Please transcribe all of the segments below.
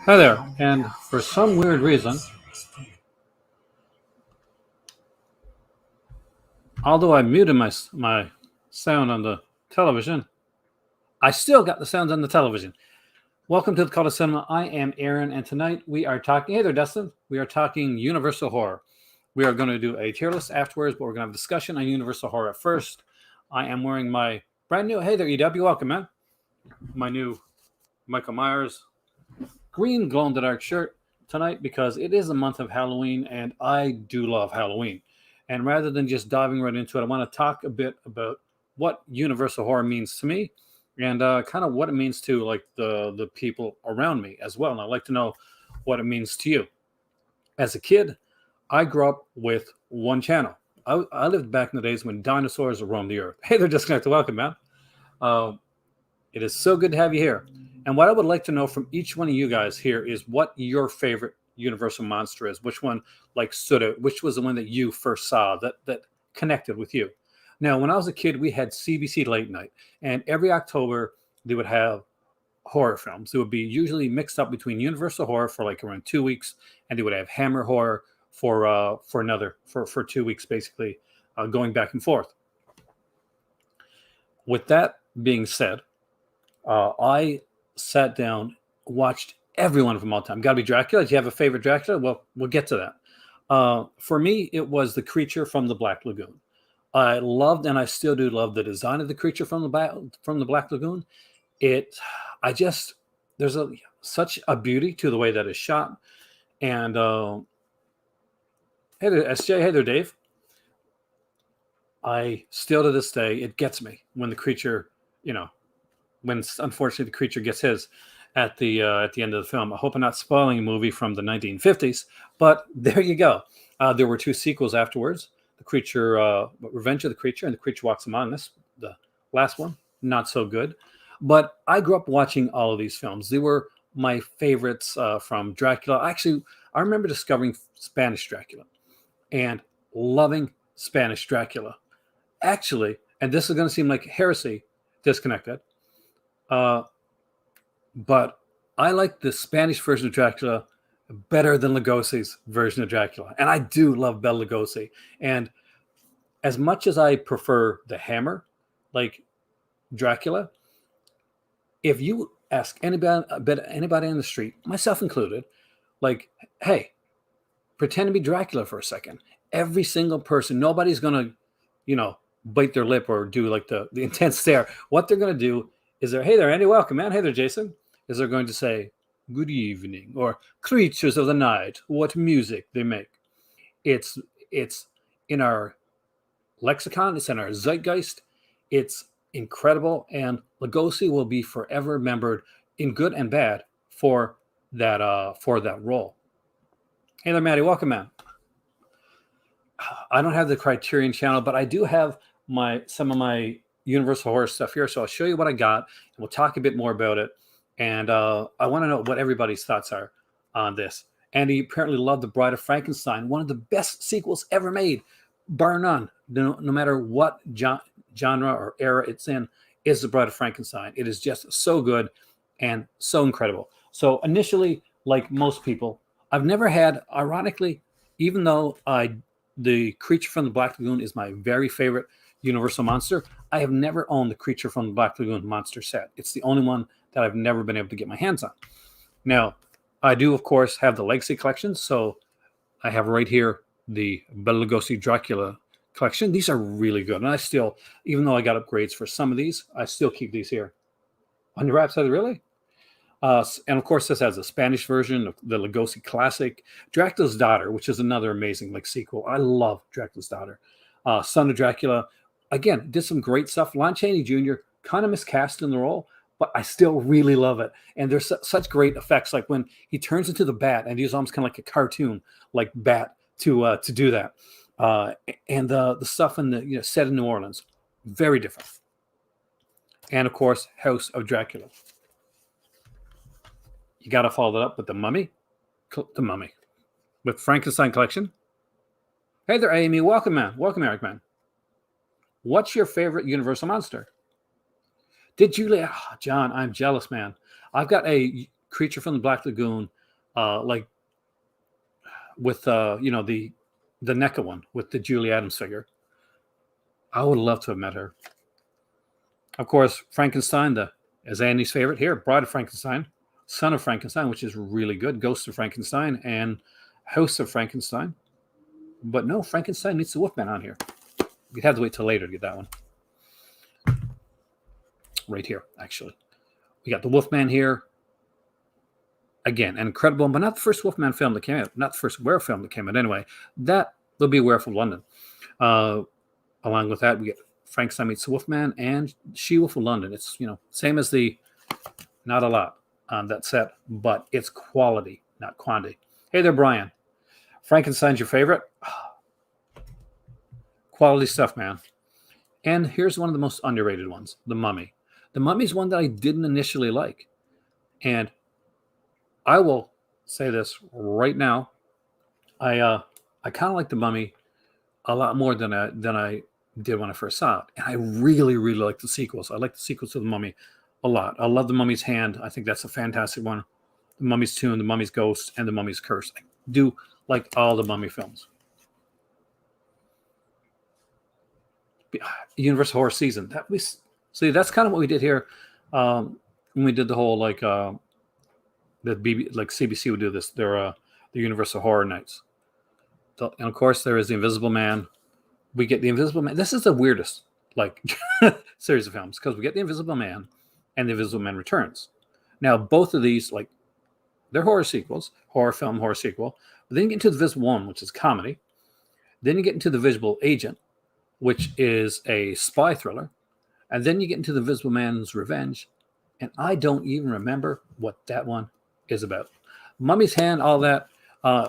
Hi there, and for some weird reason, although I muted my sound on the television, I still got the sounds on the television. Welcome to the Call to Cinema. I am Aaron, and tonight we are talking. Hey there, Dustin. We are talking Universal Horror. We are going to do a tier list afterwards, but we're going to have a discussion on Universal Horror at first. I am wearing my brand new. Hey there, EW. Welcome, man. My new Michael Myers green glow in the dark shirt tonight because it is a month of Halloween, and I do love Halloween. And rather than just diving right into it, I want to talk a bit about what Universal Horror means to me and kind of what it means to like the people around me as well. And I'd like to know what it means to you. As a kid, I grew up with one channel. I lived back in the days when dinosaurs roamed the earth. Hey, they're disconnected. Welcome, man. It is so good to have you here. And what I would like to know from each one of you guys here is what your favorite Universal monster is. Which one like stood out? Which was the one that you first saw that connected with you? Now, when I was a kid, we had CBC Late Night, and every October they would have horror films. It would be usually mixed up between Universal Horror for like around 2 weeks, and they would have Hammer Horror for 2 weeks, basically going back and forth. With that being said, I sat down, watched every one of them all the time. Got to be Dracula. Do you have a favorite Dracula? Well, we'll get to that. For me, it was the creature from the Black Lagoon. I loved, and I still do love, the design of the creature from the Black Lagoon. There's such a beauty to the way that it's shot. And hey there, SJ. Hey there, Dave. I still to this day, it gets me when the creature, when unfortunately the creature gets his at the end of the film. I hope I'm not spoiling a movie from the 1950s, but there you go. There were 2 sequels afterwards. The Creature, Revenge of the Creature, and The Creature Walks Among Us. The last one, not so good. But I grew up watching all of these films. They were my favorites from Dracula. Actually, I remember discovering Spanish Dracula and loving Spanish Dracula. Actually, and this is going to seem like heresy, disconnected, but I like the Spanish version of Dracula better than Lugosi's version of Dracula. And I do love Bela Lugosi. And as much as I prefer the Hammer, like Dracula, if you ask anybody on the street, myself included, like, hey, pretend to be Dracula for a second. Every single person, nobody's going to, bite their lip or do like the intense stare. What they're going to do is hey there, Andy, welcome, man. Hey there, Jason. Is they're going to say, good evening, or creatures of the night, what music they make. It's in our lexicon, it's in our zeitgeist. It's incredible, and Lugosi will be forever remembered in good and bad for that role. Hey there, Maddie, welcome, man. I don't have the Criterion channel, but I do have some of my Universal Horror stuff here, so I'll show you what I got, and we'll talk a bit more about it. And I want to know what everybody's thoughts are on this. And he apparently loved The Bride of Frankenstein, one of the best sequels ever made, bar none. No matter what genre or era it's in, is The Bride of Frankenstein. It is just so good and so incredible. So initially, like most people, I've never had, ironically, even though the Creature from the Black Lagoon is my very favorite Universal monster, I have never owned the Creature from the Black Lagoon monster set. It's the only one that I've never been able to get my hands on. Now, I do, of course, have the Legacy collection. So I have right here the Bela Lugosi Dracula collection. These are really good. And I still, even though I got upgrades for some of these, I still keep these here. On your wrap side, really? And of course, this has a Spanish version of the Lugosi classic, Dracula's Daughter, which is another amazing sequel. I love Dracula's Daughter. Son of Dracula, again, did some great stuff. Lon Chaney Jr. kind of miscast in the role, but I still really love it. And there's such great effects, like when he turns into the bat, and he's almost kind of like a cartoon, like bat to do that. And the stuff in the set in New Orleans, very different. And of course, House of Dracula. You got to follow that up with the Mummy, with Frankenstein collection. Hey there, Amy. Welcome, man. Welcome, Eric, man. What's your favorite Universal monster? Did you, John? I'm jealous, man. I've got a Creature from the Black Lagoon, like with the NECA one with the Julie Adams figure. I would love to have met her. Of course, Frankenstein, is Andy's favorite here, Bride of Frankenstein, Son of Frankenstein, which is really good, Ghost of Frankenstein, and House of Frankenstein. But no, Frankenstein needs the Wolfman on here. You'd have to wait till later to get that one. Right here, actually. We got the Wolfman here. Again, an incredible one, but not the first Wolfman film that came out. Not the first werewolf film that came out anyway. That will be Werewolf of London. Along with that, we get Frankenstein meets the Wolfman and She-Wolf of London. It's, same as not a lot on that set, but it's quality, not quantity. Hey there, Brian. Frankenstein's your favorite? Quality stuff, man. And here's one of the most underrated ones, The Mummy. The Mummy's one that I didn't initially like. And I will say this right now. I kind of like The Mummy a lot more than I did when I first saw it. And I really, really like the sequels. I like the sequels to The Mummy a lot. I love The Mummy's Hand. I think that's a fantastic one. The Mummy's Tomb, The Mummy's Ghost, and The Mummy's Curse. I do like all the Mummy films. Universal Horror Season. That's kind of what we did here when we did the whole CBC would do this. They're the Universal Horror Nights. And of course, there is The Invisible Man. We get The Invisible Man. This is the weirdest series of films because we get The Invisible Man and The Invisible Man Returns. Now, both of these, they're horror sequels, horror film, horror sequel. But then you get into The Visible One, which is comedy. Then you get into The Visible Agent, which is a spy thriller. And then you get into The Invisible Man's Revenge. And I don't even remember what that one is about. Mummy's Hand, all that.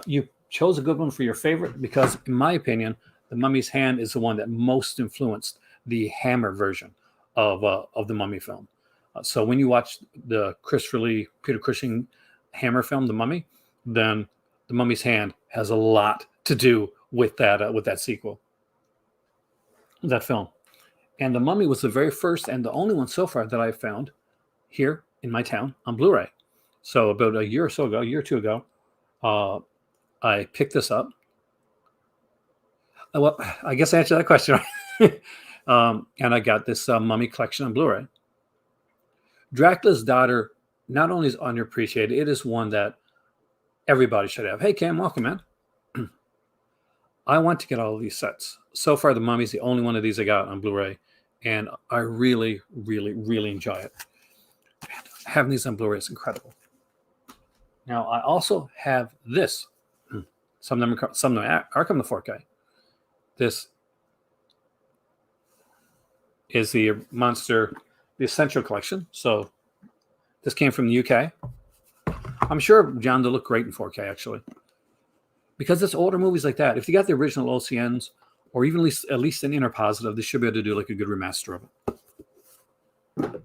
You chose a good one for your favorite because, in my opinion, The Mummy's Hand is the one that most influenced the Hammer version of the Mummy film. So when you watch the Christopher Lee, Peter Cushing Hammer film, The Mummy, then The Mummy's Hand has a lot to do with that sequel, that film. And The Mummy was the very first and the only one so far that I found here in my town on Blu-ray. So about a year or two ago, I picked this up. Well, I guess I answered that question. And I got this Mummy collection on Blu-ray. Dracula's Daughter not only is underappreciated, it is one that everybody should have. Hey, Cam, welcome, man. I want to get all of these sets. So far, The Mummy's the only one of these I got on Blu-ray, and I really, really, really enjoy it. Having these on Blu-ray is incredible. Now, I also have this. Some of them are coming to 4K. This is the Monster, the Essential Collection. So this came from the UK. I'm sure, John, they'll look great in 4K, actually. Because it's older movies like that. If you got the original OCNs, or even at least an inner positive, they should be able to do a good remaster of it.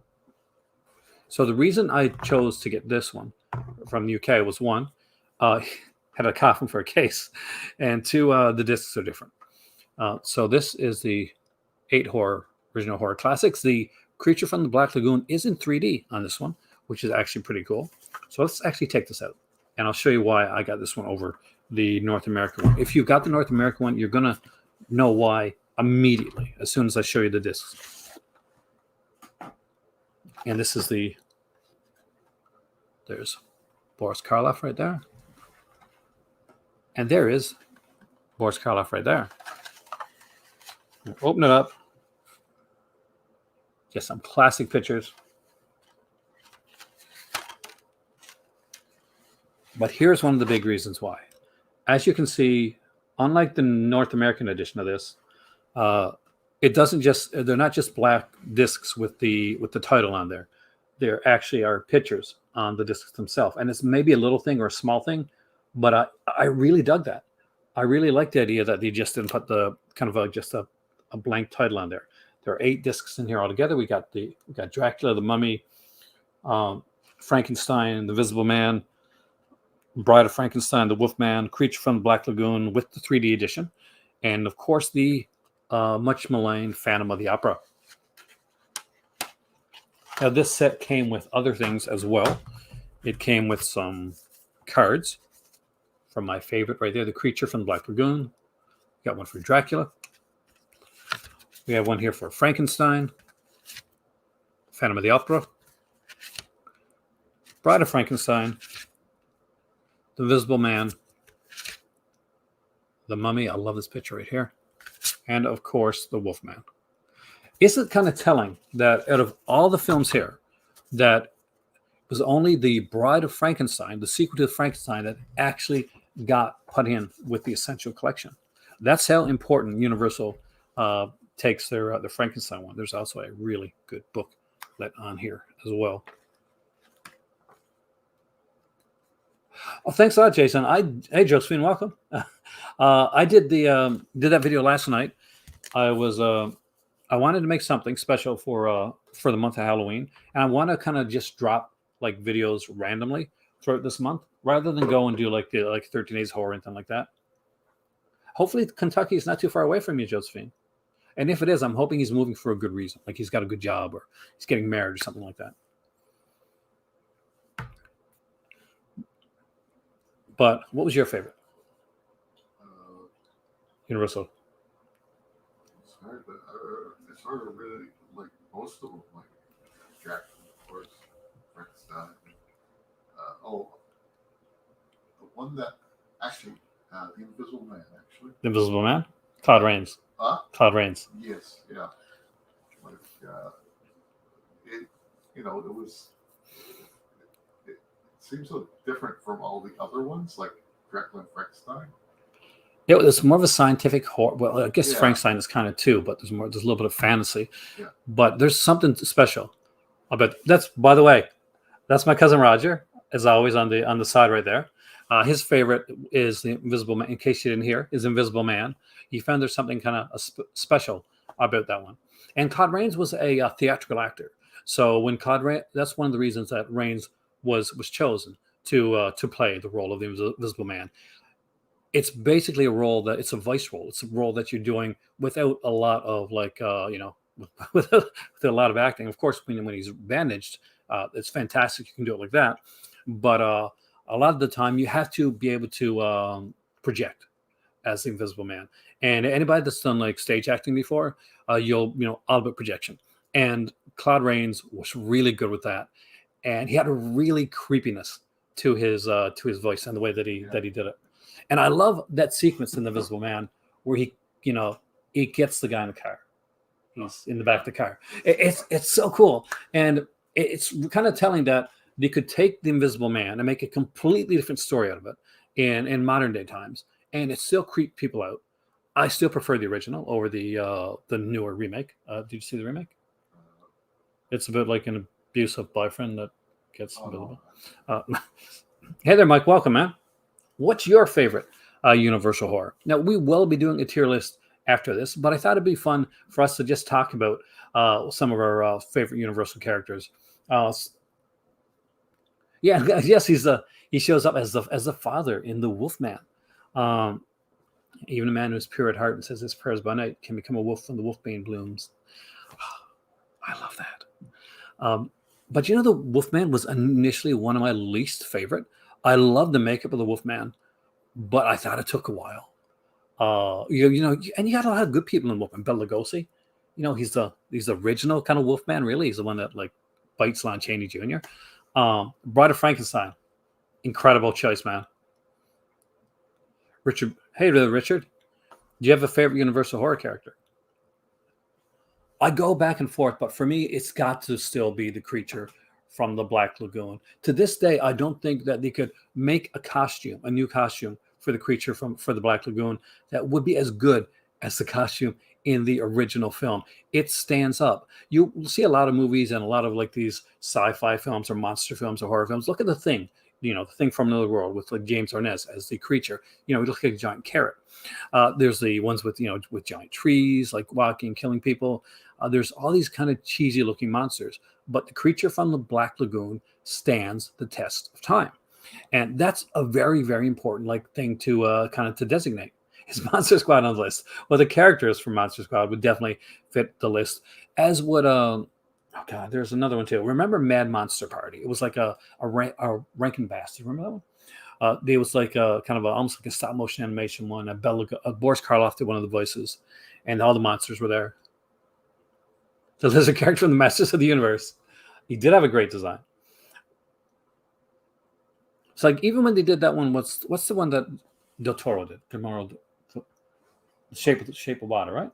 So the reason I chose to get this one from the UK was, one, had a coffin for a case, and two, the discs are different. So this is the 8 original horror classics. The Creature from the Black Lagoon is in 3D on this one, which is actually pretty cool. So let's actually take this out, and I'll show you why I got this one over the North American one. If you've got the North American one, you're going to know why immediately as soon as I show you the discs. And this is there's Boris Karloff right there. And there is Boris Karloff right there. Open it up. Get some classic pictures. But here's one of the big reasons why. As you can see, unlike the North American edition of this, they're not just black discs with the title on there. There actually are pictures on the discs themselves. And it's maybe a little thing or a small thing, but I really dug that. I really like the idea that they just didn't put the kind of just a blank title on there. There are 8 discs in here altogether. We got Dracula, The Mummy, Frankenstein, The Invisible Man, Bride of Frankenstein, The Wolfman, Creature from the Black Lagoon with the 3D edition, and of course the much maligned Phantom of the Opera. Now this set came with other things as well. It came with some cards from my favorite right there, the creature from the Black Lagoon. Got one for Dracula. We have one here for Frankenstein, Phantom of the Opera, Bride of Frankenstein, The Invisible Man, The Mummy. I love this picture right here. And of course, The Wolfman. Isn't it kind of telling that out of all the films here, that was only the Bride of Frankenstein, the sequel to Frankenstein, that actually got put in with the Essential Collection? That's how important Universal takes their Frankenstein one. There's also a really good booklet on here as well. Oh, thanks a lot, Jason. Hey, Josephine, welcome. I did that video last night. I wanted to make something special for the month of Halloween, and I want to kind of just drop like videos randomly throughout this month, rather than go and do like 13 Days Horror and anything like that. Hopefully, Kentucky is not too far away from you, Josephine. And if it is, I'm hoping he's moving for a good reason, like he's got a good job or he's getting married or something like that. But what was your favorite? Universal. It's hard to really like most of them, like Jackson, of course, Frankenstein. The one that actually, The Invisible Man, actually. The Invisible Man? Claude Rains. Claude Rains. Yes, yeah. Like, it seems so different from all the other ones, like Dracula and Frankenstein. It was more of a scientific horror. Well, I guess Frankenstein is kind of too, but there's a little bit of fantasy. Yeah. But there's something special about that's. By the way, that's my cousin Roger, as always on the side right there. His favorite is the Invisible Man. In case you didn't hear, is Invisible Man. He found there's something kind of special about that one. And Claude Rains was a theatrical actor, so when that's one of the reasons that Rains was chosen to play the role of the Invisible Man. It's basically a role that it's a voice role. It's a role that you're doing without a lot of with a lot of acting. Of course, when he's bandaged, it's fantastic. You can do it like that. But a lot of the time, you have to be able to project as the Invisible Man. And anybody that's done like stage acting before, all about projection. And Claude Rains was really good with that, and he had a really creepiness to his voice and the way that he did it. And I love that sequence in The Invisible Man where he gets the guy in the car. He's in the back of the car. It's so cool. And it's kind of telling that they could take The Invisible Man and make a completely different story out of it in modern day times. And it still creep people out. I still prefer the original over the newer remake. Did you see the remake? It's a bit like an abusive boyfriend that gets invisible. Hey there, Mike. Welcome, man. What's your favorite Universal horror? Now, we will be doing a tier list after this, but I thought it'd be fun for us to just talk about some of our favorite Universal characters. Yes, he shows up as the father in The Wolfman. Even a man who is pure at heart and says his prayers by night can become a wolf when the wolfbane blooms. I love that. But the Wolfman was initially one of my least favorite. I love the makeup of the Wolfman, but I thought it took a while. And you got a lot of good people in Wolfman. Bela Lugosi, he's the original kind of Wolfman. Really, he's the one that like bites Lon Chaney Jr. Bride of Frankenstein, incredible choice, man. Richard, hey there, Richard. Do you have a favorite Universal horror character? I go back and forth, but for me, it's got to still be the creature from the Black Lagoon. To this day, I don't think that they could make a new costume for the creature for the Black Lagoon that would be as good as the costume in the original film. It stands up. You see a lot of movies and a lot of like these sci-fi films or monster films or horror films. Look at The Thing, the Thing from Another World with like James Arness as the creature. He looks like a giant carrot. There's the ones with with giant trees, like walking, killing people. There's all these kind of cheesy looking monsters, but the creature from the Black Lagoon stands the test of time. And that's a very, very important thing to kind of to designate. Is Monster Squad on the list? Well, the characters from Monster Squad would definitely fit the list, as would Oh God, there's another one too. Remember Mad Monster Party? It was like a Rankin Bass. Do you remember that one? It was like a kind of almost like a stop motion animation one. Boris Karloff did one of the voices, and all the monsters were there. The lizard character from the Masters of the Universe. He did have a great design. It's like even when they did that one, what's the one that Del Toro did? The Shape of Water, right?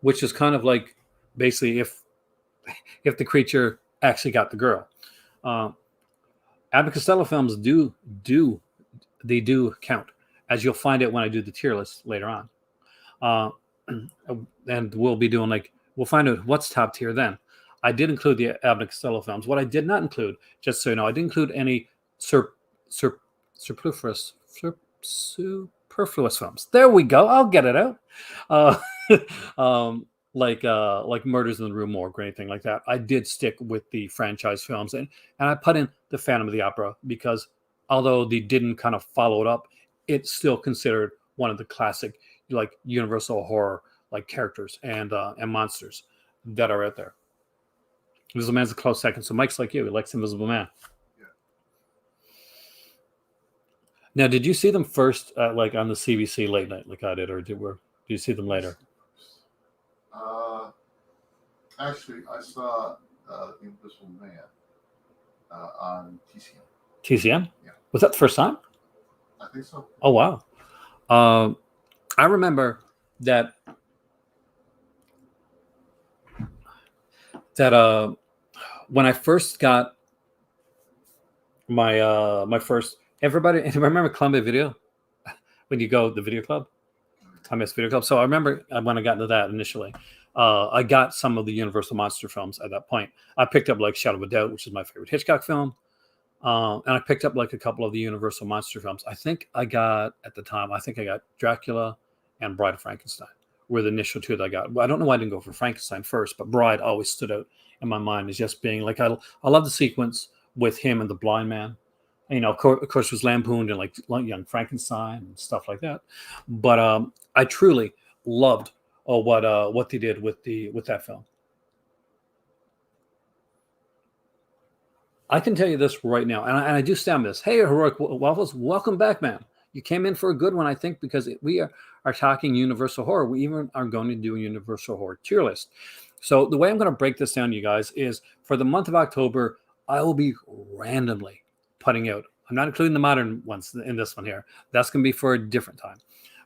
Which is kind of like basically if the creature actually got the girl. Uh, Abbott Costello films do count, as you'll find it when I do the tier list later on. And we'll be doing we'll find out what's top tier then. I did include the Abbott Costello films. What I did not include, just so you know, I didn't include any superfluous films. There we go. I'll get it out. Uh, like Murders in the Rue Morgue or anything like that. I did stick with the franchise films, and I put in the Phantom of the Opera because although they didn't kind of follow it up, it's still considered one of the classic like Universal horror like characters and monsters that are out there. Invisible Man's a close second. So Mike's like you. He likes Invisible Man. Yeah. Now, did you see them first, like on the CBC late night, like I did, or did you see them later? Actually, I saw Invisible Man on TCM. TCM? Yeah. Was that the first time? I think so. Oh wow! I remember that when I first got my first everybody. Remember Columbia Video when you go to the video club, Columbia Video Club. So I remember when I got into that initially. I got some of the Universal monster films at that point. I picked up like Shadow of a Doubt, which is my favorite Hitchcock film. And I picked up like a couple of the Universal monster films. I think I got Dracula and Bride of Frankenstein were the initial two that I got. Well, I don't know why I didn't go for Frankenstein first, but Bride always stood out in my mind as just being like, I love the sequence with him and the blind man. You know, of course was lampooned in like Young Frankenstein and stuff like that. But I truly loved what they did with that film. I can tell you this right now, and I do stand by this. Hey, Heroic Waffles, welcome back, man. You came in for a good one, I think, because we are talking Universal Horror. We even are going to do a Universal Horror tier list. So the way I'm going to break this down, you guys, is for the month of October, I will be randomly putting out. I'm not including the modern ones in this one here. That's going to be for a different time.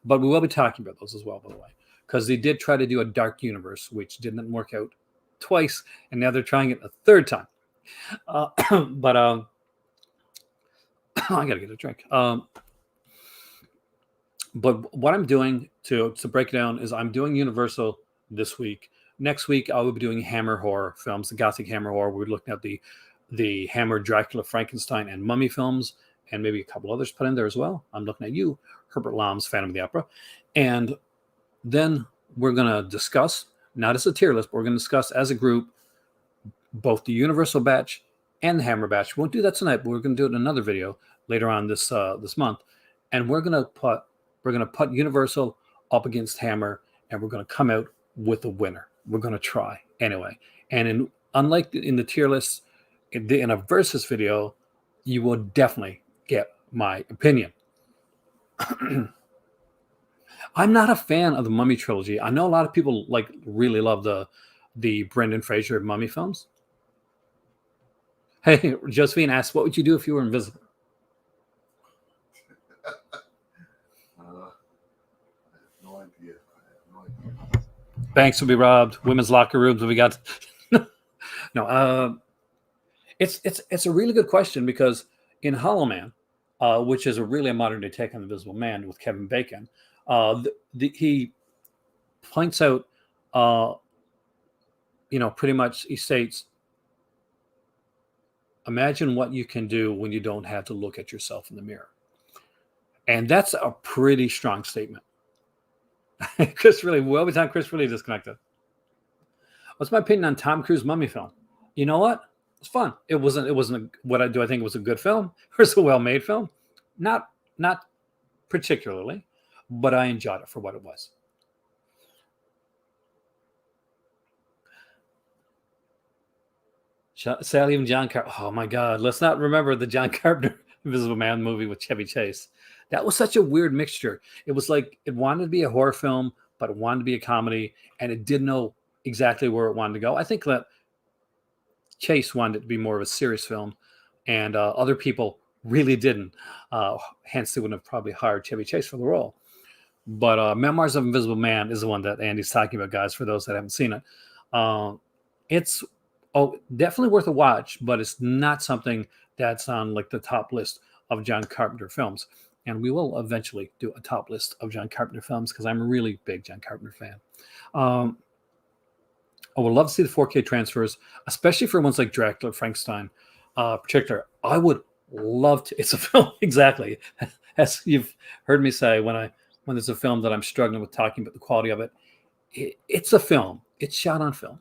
But we will be talking about those as well, by the way, because they did try to do a dark universe, which didn't work out twice, and now they're trying it a third time. But I gotta get a drink. But what I'm doing to break it down is I'm doing Universal this week. Next week I will be doing Hammer horror films, the Gothic Hammer horror. We're looking at the Hammer, Dracula, Frankenstein, and Mummy films, and maybe a couple others put in there as well. I'm looking at you, Herbert Lom's Phantom of the Opera, and then we're gonna discuss, not as a tier list, but we're gonna discuss as a group both the Universal batch and the Hammer batch. We won't do that tonight, but we're going to do it in another video later on this month. And we're going to put Universal up against Hammer, and we're going to come out with a winner. We're going to try anyway. And unlike in the tier list, in a versus video, you will definitely get my opinion. I'm not a fan of the Mummy trilogy. I know a lot of people really love the Brendan Fraser Mummy films. Hey, Josephine asked, what would you do if you were invisible? I have no idea. Banks will be robbed. Women's locker rooms will be got. No, it's a really good question because in Hollow Man, which is really a modern day take on Invisible Man with Kevin Bacon, he points out, pretty much he states, imagine what you can do when you don't have to look at yourself in the mirror. And that's a pretty strong statement. Chris really disconnected. What's my opinion on Tom Cruise Mummy film? You know what? It's fun. It wasn't what I do. I think it was a good film. It was a well-made film. Not particularly, but I enjoyed it for what it was. Sadly, even John Carpenter. Oh my God! Let's not remember the John Carpenter Invisible Man movie with Chevy Chase. That was such a weird mixture. It was like it wanted to be a horror film, but it wanted to be a comedy, and it didn't know exactly where it wanted to go. I think that Chase wanted it to be more of a serious film, and other people really didn't. Hence, they wouldn't have probably hired Chevy Chase for the role. But Memoirs of Invisible Man is the one that Andy's talking about, guys. For those that haven't seen it, it's definitely worth a watch, but it's not something that's on like the top list of John Carpenter films. And we will eventually do a top list of John Carpenter films because I'm a really big John Carpenter fan. Um, I would love to see the 4K transfers, especially for ones like Dracula, Frankenstein, particular. I would love to. It's a film exactly as you've heard me say when there's a film that I'm struggling with talking about the quality of it. It's a film. It's shot on film.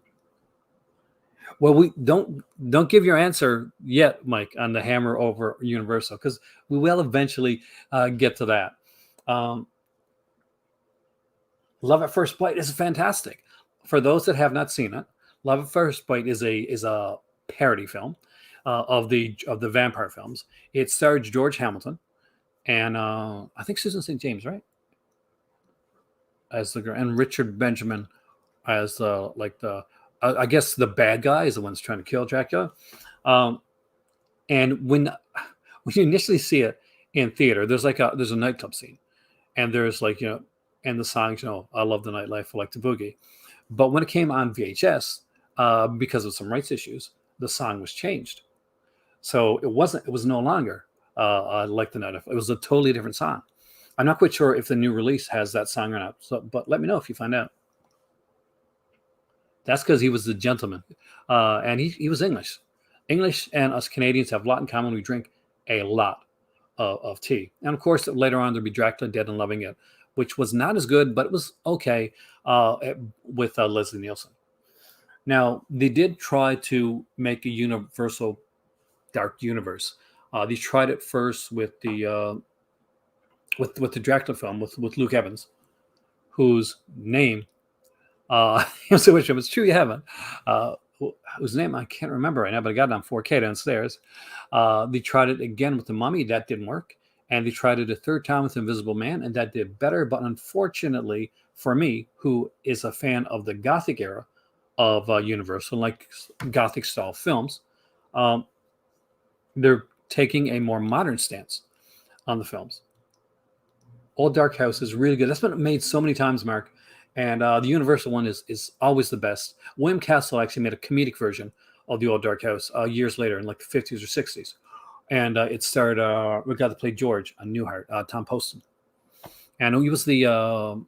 Well, we don't give your answer yet, Mike, on the Hammer over Universal, because we will eventually get to that. Love at First Bite is fantastic. For those that have not seen it, Love at First Bite is a parody film of the vampire films. It stars George Hamilton and I think Susan St. James, right, as the girl, and Richard Benjamin as I guess the bad guy is the one that's trying to kill Dracula. And when you initially see it in theater, there's a nightclub scene, and there's and the songs, I love the nightlife, I like to boogie. But when it came on VHS, because of some rights issues, the song was changed. So it was no longer like the nightlife. It was a totally different song. I'm not quite sure if the new release has that song or not. So, but let me know if you find out. That's because he was the gentleman, and he was English. English and us Canadians have a lot in common. We drink a lot of tea, and of course, later on there'll be Dracula, Dead and Loving It, which was not as good, but it was okay with Leslie Nielsen. Now they did try to make a universal dark universe. They tried it first with the Dracula film with Luke Evans, whose name which it's true you haven't. Whose name I can't remember right now, but I got it on 4K downstairs. They tried it again with The Mummy. That didn't work. And they tried it a third time with Invisible Man, and that did better. But unfortunately for me, who is a fan of the Gothic era of Universal, like Gothic style films, they're taking a more modern stance on the films. Old Dark House is really good. That's been made so many times, Mark. And the Universal one is always the best. William Castle actually made a comedic version of the Old Dark House years later in like the 50s or 60s. And it starred the guy that played George on Newhart, Tom Poston. And he was the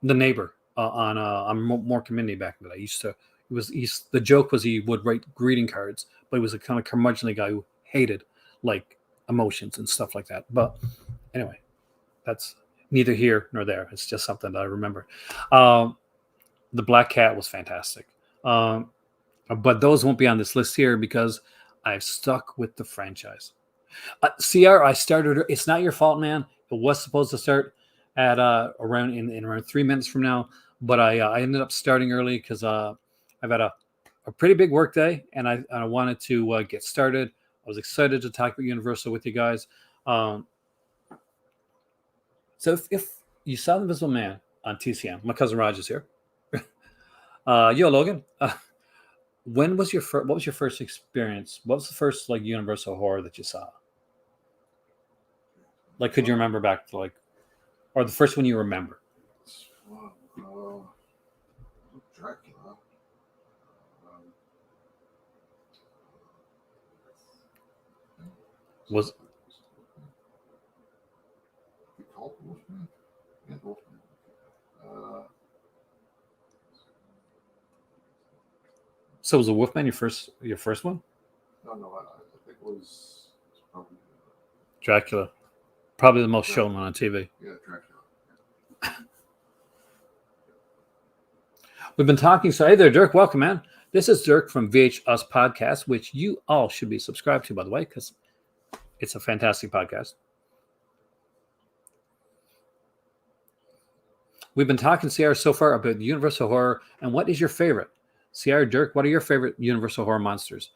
neighbor on Mork and Mindy back in the day. The joke was he would write greeting cards, but he was a kind of curmudgeonly guy who hated like emotions and stuff like that. But anyway, that's neither here nor there. It's just something that I remember. The Black Cat was fantastic. But those won't be on this list here because I've stuck with the franchise. CR, I started. It's not your fault, man. It was supposed to start at around 3 minutes from now, but I ended up starting early because I've had a pretty big work day, and I wanted to get started. I was excited to talk about Universal with you guys. So if you saw The Invisible Man on TCM, my cousin Roger's here. Yo, Logan. What was your first experience? What was the first like Universal horror that you saw? Like, could you remember back to or the first one you remember? Dracula. Was Wolfman? Yeah, Wolfman. So was the Wolfman your first one? No, I think it was probably Dracula, probably the most shown one on TV. Yeah, Dracula. We've been talking. So hey there, Dirk. Welcome, man. This is Dirk from VHS Podcast, which you all should be subscribed to, by the way, because it's a fantastic podcast. We've been talking, CR, so far about Universal horror, and what is your favorite? CR, Dirk, what are your favorite Universal horror monsters?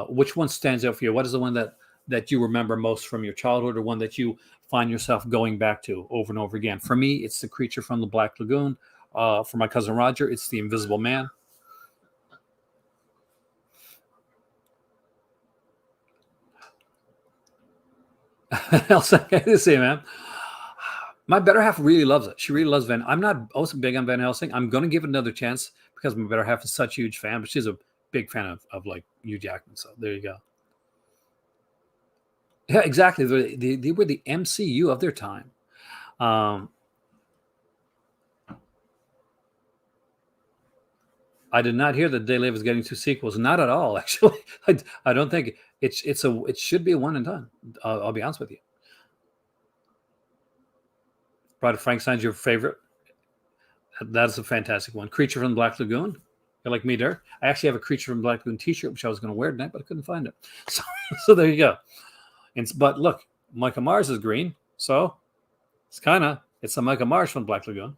Which one stands out for you? What is the one that you remember most from your childhood, or one that you find yourself going back to over and over again? For me, it's the creature from the Black Lagoon. For my cousin Roger, it's the Invisible Man. Else I can say, man. My better half really loves it. She really loves Van. I'm not also big on Van Helsing. I'm going to give it another chance because my better half is such a huge fan, but she's a big fan of like Hugh Jackman. So there you go. Yeah, exactly. They were the MCU of their time. Um, I did not hear that They Live is getting two sequels. Not at all, actually. I don't think it should be a one and done. I'll be honest with you. Bride of Frankenstein's your favorite. That is a fantastic one. Creature from the Black Lagoon. You're like me there. I actually have a Creature from the Black Lagoon T-shirt, which I was going to wear tonight, but I couldn't find it. So, so there you go. But look, Michael Myers is green, so it's a Michael Myers from Black Lagoon.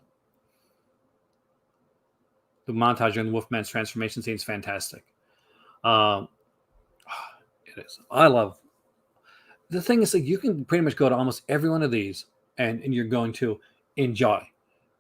The montage in Wolfman's transformation scene is fantastic. Um, it is. I love. The thing is that you can pretty much go to almost every one of these, and you're going to enjoy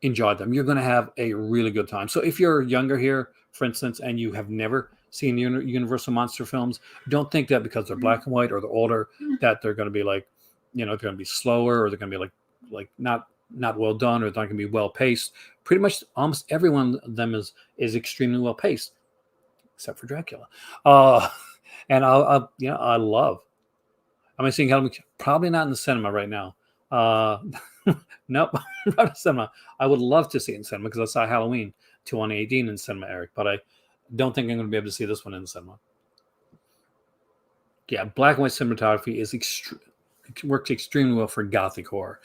enjoy them. You're going to have a really good time. So if you're younger here, for instance, and you have never seen Universal monster films, don't think that because they're black and white or they're older that they're going to be like, they're going to be slower, or they're going to be like not well done, or they're not going to be well paced. Pretty much almost every one of them is extremely well paced, except for Dracula. Uh, and I love. Am I seeing Halloween? Probably not in the cinema right now. Uh, nope, not in cinema. I would love to see it in cinema because I saw Halloween 2018 in cinema, Eric. But I don't think I'm going to be able to see this one in the cinema. Yeah, black and white cinematography is works extremely well for gothic horror,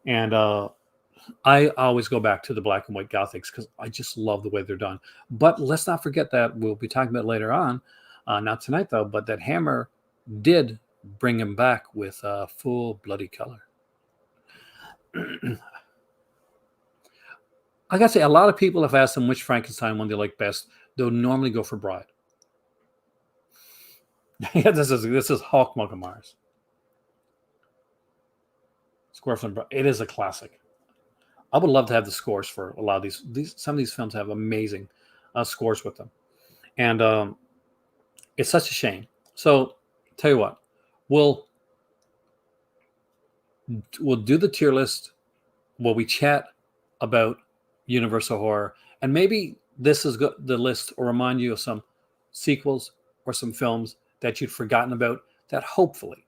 and I always go back to the black and white gothics because I just love the way they're done. But let's not forget that we'll be talking about later on, not tonight though, but that Hammer did bring him back with full bloody color. I gotta say, a lot of people have asked them which Frankenstein one they like best. They'll normally go for Bride. Yeah, this is Hawk Michael Myers. Score from Bride. It is a classic. I would love to have the scores for a lot of these. Some of these films have amazing scores with them, and it's such a shame. So, tell you what, we'll we'll do the tier list. Will we chat about Universal Horror, and maybe this is the list will remind you of some sequels or some films that you'd forgotten about that hopefully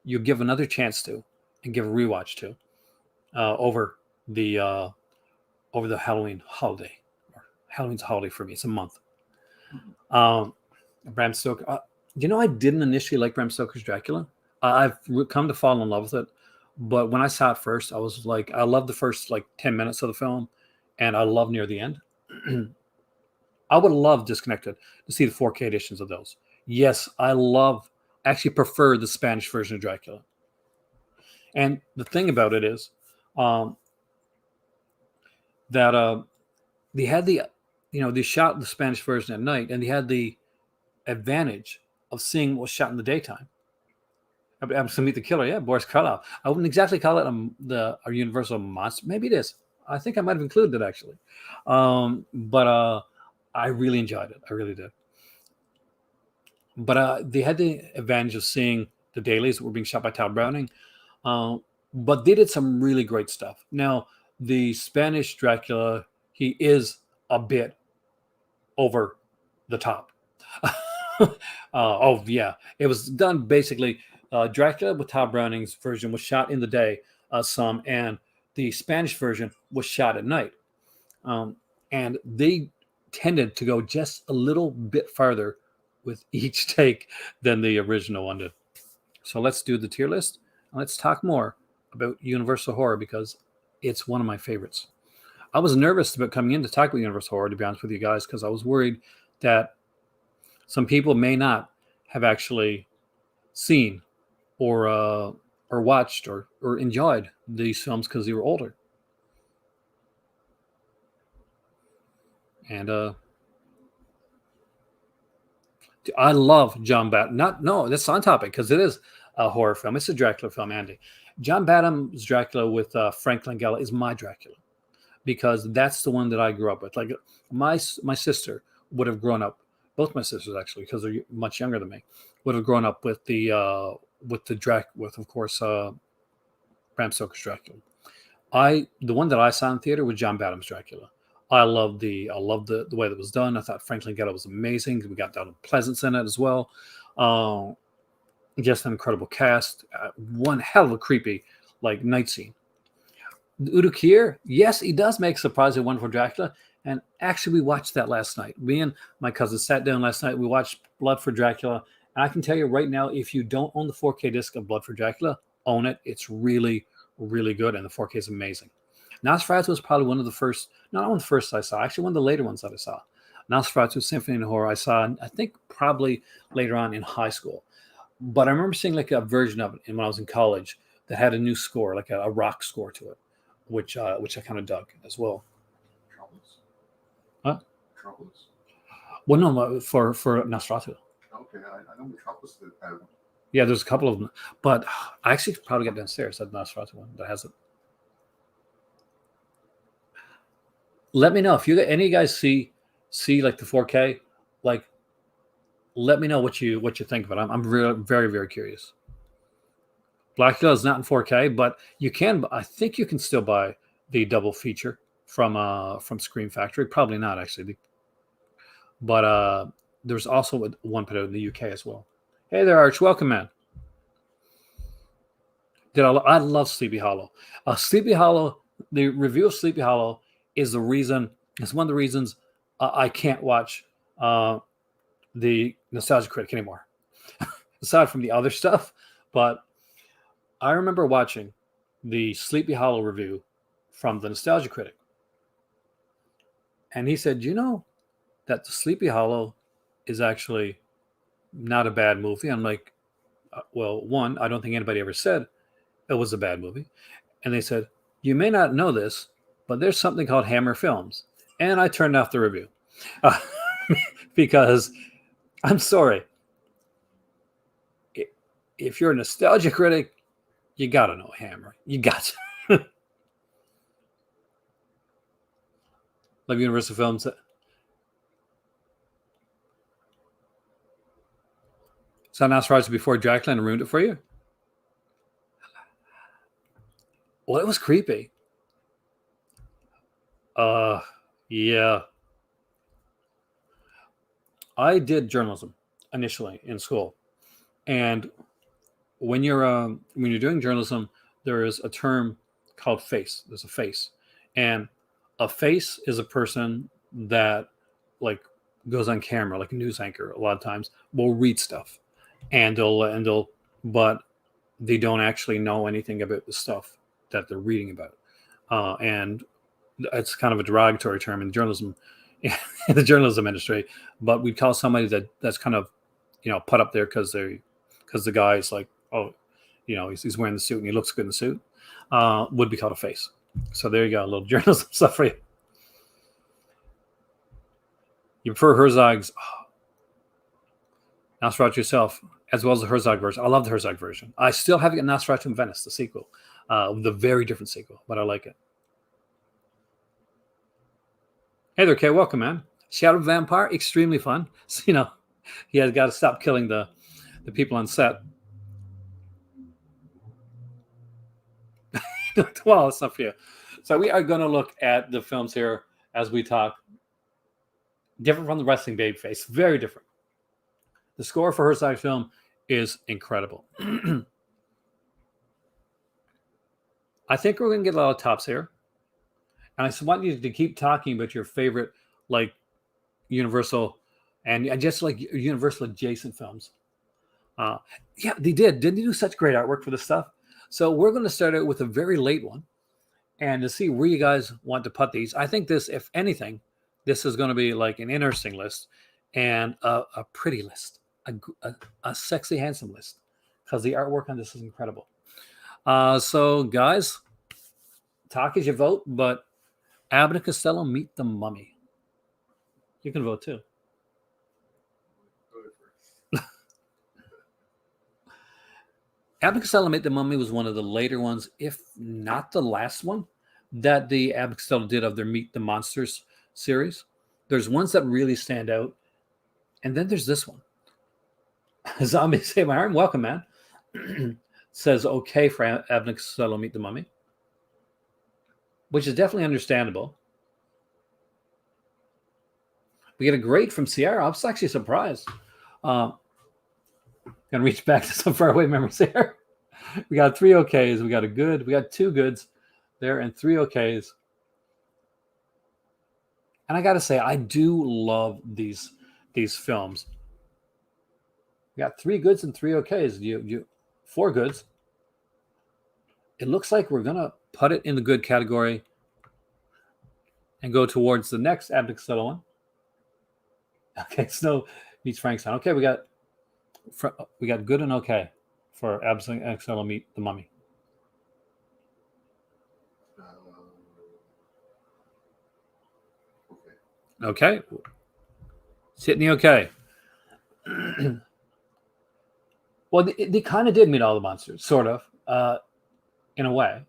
you give another chance to and give a rewatch to over the Halloween holiday. Halloween's a holiday for me. It's a month. Bram Stoker. I didn't initially like Bram Stoker's Dracula. I've come to fall in love with it. But when I saw it first, I was like, I loved the first like 10 minutes of the film, and I love near the end. I would love Disconnected to see the 4K editions of those. Yes, actually prefer the Spanish version of Dracula. And the thing about it is that they had they shot the Spanish version at night, and they had the advantage of seeing what was shot in the daytime. I'm to Meet the Killer, yeah, Boris Karloff. I wouldn't exactly call it a Universal monster. Maybe it is. I think I might have included it actually, but I really enjoyed it. I really did. But they had the advantage of seeing the dailies that were being shot by Todd Browning, but they did some really great stuff. Now, the Spanish Dracula, he is a bit over the top. Oh yeah, it was done basically. Dracula with Todd Browning's version was shot in the day, and the Spanish version was shot at night. And they tended to go just a little bit farther with each take than the original one did. So let's do the tier list, and let's talk more about Universal Horror because it's one of my favorites. I was nervous about coming in to talk about Universal Horror, to be honest with you guys, because I was worried that some people may not have actually seen or watched or enjoyed these films because they were older. And I love John Badham. Not no, that's on topic because it is a horror film. It's a Dracula film, Andy. John Badham's Dracula with Frank Langella is my Dracula because that's the one that I grew up with. Like my sister would have grown up, both my sisters actually, because they're much younger than me, would have grown up with the with of course Bram Stoker's Dracula. The one that I saw in theater was John Badham's Dracula. I loved the way that was done. I thought Frank Langella was amazing. We got Donald Pleasance in it as well. Uh, just an incredible cast. One hell of a creepy like night scene. Udo Kier, yes, he does make surprising one for Dracula. And actually, we watched that last night. Me and my cousin sat down last night. We watched Blood for Dracula. And I can tell you right now, if you don't own the 4K disc of Blood for Dracula, own it. It's really, really good. And the 4K is amazing. Nosferatu was probably one of the first, not one of the first I saw, actually one of the later ones that I saw. Nosferatu Symphony of Horror I saw, I think probably later on in high school. But I remember seeing like a version of it when I was in college that had a new score, like a rock score to it, which I kind of dug as well. Troubles. Huh? Troubles. Well, no, for Nosferatu. Okay, I know Metropolis did have one. Yeah, there's a couple of them, but I actually probably got downstairs that Nosferatu one that has it. Let me know if you any of you guys see like the 4K, like let me know what you think of it. I'm really, very, very curious. Blackula is not in 4K, but you can. I think you can still buy the double feature from Scream Factory. Probably not actually, but there's also one put out in the UK as well. Hey there, Arch. Welcome, man. I love Sleepy Hollow. Sleepy Hollow. The review of Sleepy Hollow is the reason. It's one of the reasons I can't watch the Nostalgia Critic anymore. Aside from the other stuff, but I remember watching the Sleepy Hollow review from the Nostalgia Critic, and he said, "You know that the Sleepy Hollow is actually not a bad movie." I'm like, "Well, one, I don't think anybody ever said it was a bad movie," and they said, "You may not know this, but there's something called Hammer Films," and I turned off the review because I'm sorry. If you're a Nostalgia Critic, you got to know Hammer. You got to. Love Universal Films. Saw Nosferatu before Dracula and ruined it for you? Well, it was creepy. Yeah. I did journalism initially in school, and when you're doing journalism, there is a term called face. There's a face, and a face is a person that like goes on camera, like a news anchor. A lot of times will read stuff, and but they don't actually know anything about the stuff that they're reading about, and it's kind of a derogatory term in journalism, in the journalism industry. But we call somebody that's kind of put up there because the guy's like, oh, he's wearing the suit and he looks good in the suit, would be called a face. So there you go, a little journalism stuff for you. You prefer Herzog's Nosferatu yourself, as well as the Herzog version. I love the Herzog version. I still haven't got Nosferatu in Venice, the sequel, the very different sequel, but I like it. Hey there, Kay. Welcome, man. Shadow Vampire, extremely fun. So, he has got to stop killing the people on set. Well, it's not for you. So we are going to look at the films here as we talk. Different from the Wrestling Babyface. Very different. The score for Herzog's film is incredible. I think we're going to get a lot of tops here. And I just want you to keep talking about your favorite, like, Universal and just like Universal adjacent films. Yeah, they did. Didn't they do such great artwork for this stuff? So we're going to start out with a very late one, and to see where you guys want to put these. I think this, if anything, this is going to be like an interesting list and a pretty list, a sexy, handsome list, because the artwork on this is incredible. So guys, talk as you vote, but Abbott and Costello Meet the Mummy. You can vote too. Abbott Costello Meet the Mummy was one of the later ones, if not the last one, that the Abbott Costello did of their Meet the Monsters series. There's ones that really stand out, and then there's this one. Zombie Save My Arm, welcome, man. Says okay for Abbott Costello Meet the Mummy, which is definitely understandable. We get a great from Sierra. I was actually surprised. Gonna reach back to some faraway memories here. We got 3 okays. We got a good. We got 2 goods there and 3 okays. And I got to say, I do love these films. We got 3 goods and 3 okays. You 4 goods. It looks like we're gonna put it in the good category and go towards the next Abbott Costello one. Okay, Snow meets Frankenstein. Okay, we got good and okay for Abbott Costello Meet the Mummy. Okay. It's hitting the okay. Well, they kind of did meet all the monsters, sort of, in a way.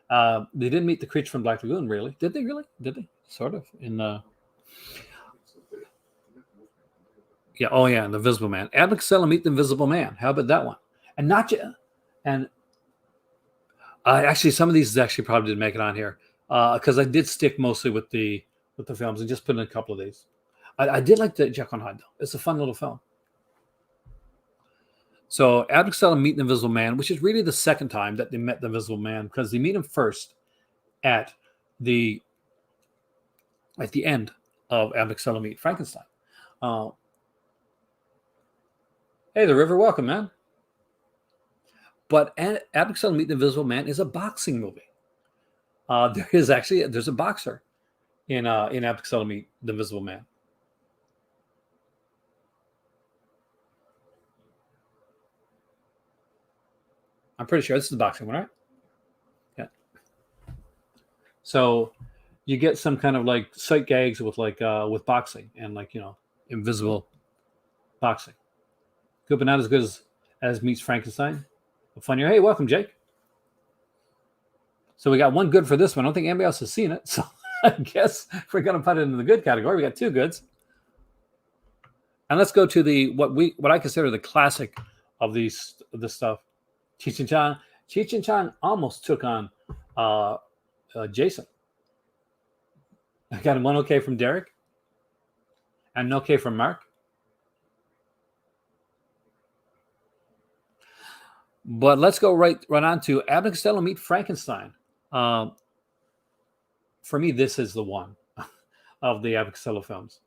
They didn't meet the creature from Black Lagoon, really. Did they really? Did they? Sort of. Yeah. Oh, yeah. And the Invisible Man. Abbott Costello Meet the Invisible Man. How about that one? And not just. And actually, some of these actually probably didn't make it on here because I did stick mostly with the films and just put in a couple of these. I did like the Jekyll and Hyde though. It's a fun little film. So Abbott Costello Meet the Invisible Man, which is really the second time that they met the Invisible Man because they meet him first at the end of Abbott Costello Meet Frankenstein. Hey, the River, welcome, man. But Abbott Costello Meet the Invisible Man is a boxing movie. There's a boxer in Abbott Costello Meet the Invisible Man. I'm pretty sure this is the boxing one, right? Yeah. So you get some kind of like sight gags with with boxing and invisible boxing. Good, but not as good as Meets Frankenstein. Funnier. Hey, welcome, Jake. So we got 1 good for this one. I don't think anybody else has seen it. So I guess if we're going to put it in the good category, we got 2 goods. And let's go to what I consider the classic of this stuff. Cheech and Chong. Cheech and Chong almost took on Jason. I got 1 okay from Derek and an okay from Mark. But let's go right on to Abbott Costello Meet Frankenstein. For me, this is the one of the Abbott Costello films.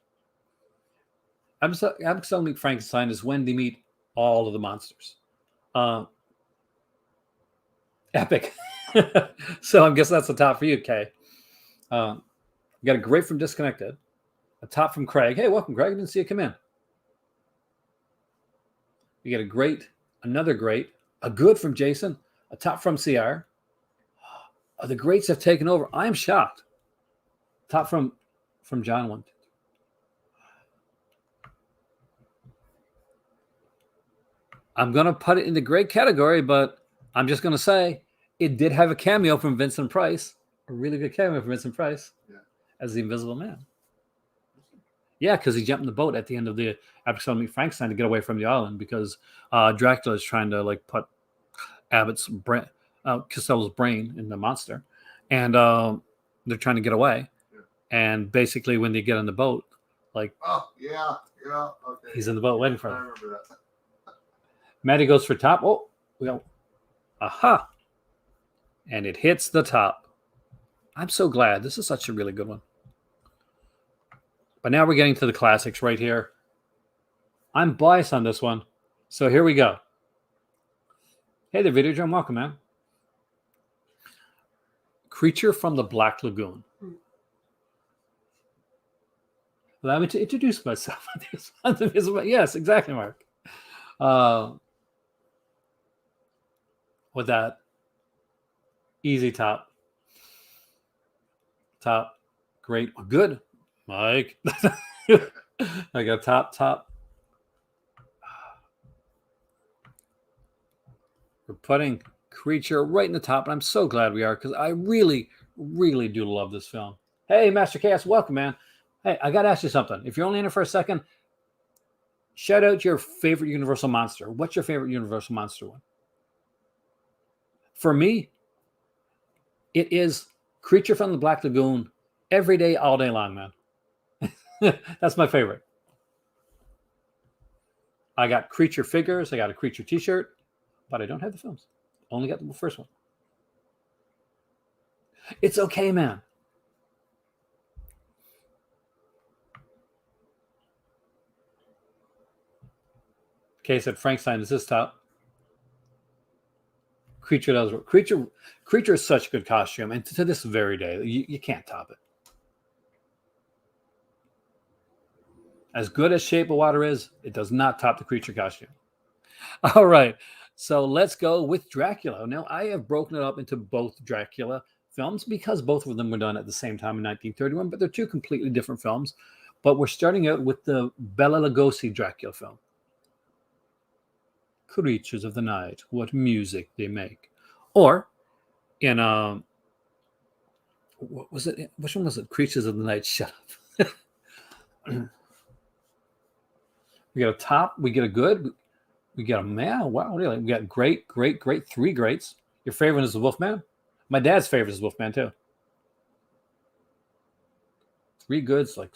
Abbott Costello Meet Frankenstein is when they meet all of the monsters. Epic. So I guess that's the top for you, Kay. You got a great from Disconnected, a top from Craig. Hey, welcome, Craig. I didn't see you come in. You get a great, another great, a good from Jason, a top from CR. The greats have taken over. I am shocked. Top from John one. I'm going to put it in the great category, but I'm just going to say it did have a cameo from Vincent Price, a really good cameo from Vincent Price as the Invisible Man. Yeah, because he jumped in the boat at the end of the episode Meet Frankenstein to get away from the island because Dracula is trying to put Abbott's brain, Costello's brain in the monster, and they're trying to get away. And basically, when they get on the boat, okay, he's in the boat waiting for them. I remember that. Maddie goes for top. Oh, we go. Aha! And it hits the top. I'm so glad. This is such a really good one. But now we're getting to the classics right here. I'm biased on this one. So here we go. Hey there, Videodrome. Welcome, man. Creature from the Black Lagoon. Allow me to introduce myself. Yes, exactly, Mark. With that easy top. Great. Good, Mike. I got top. We're putting Creature right in the top, and I'm so glad we are because I really, really do love this film. Hey, Master Chaos, welcome, man. Hey, I got to ask you something. If you're only in it for a second, shout out your favorite Universal monster. What's your favorite Universal monster one? For me, it is Creature from the Black Lagoon every day, all day long, man. That's my favorite. I got Creature figures. I got a Creature t-shirt, but I don't have the films. Only got the first one. It's okay, man. Okay, said Frankenstein is this top. Creature does. Creature is such a good costume, and to this very day, you can't top it. As good as Shape of Water is, it does not top the Creature costume. All right, so let's go with Dracula. Now, I have broken it up into both Dracula films because both of them were done at the same time in 1931, but they're two completely different films. But we're starting out with the Bela Lugosi Dracula film. Creatures of the night, what music they make. Or in what was it? Which one was it? Creatures of the Night. Shut up. We got a top, we get a good, we got a man. Wow, really? We got great, great, great, three greats. Your favorite is the Wolfman. My dad's favorite is Wolfman too. Three goods, like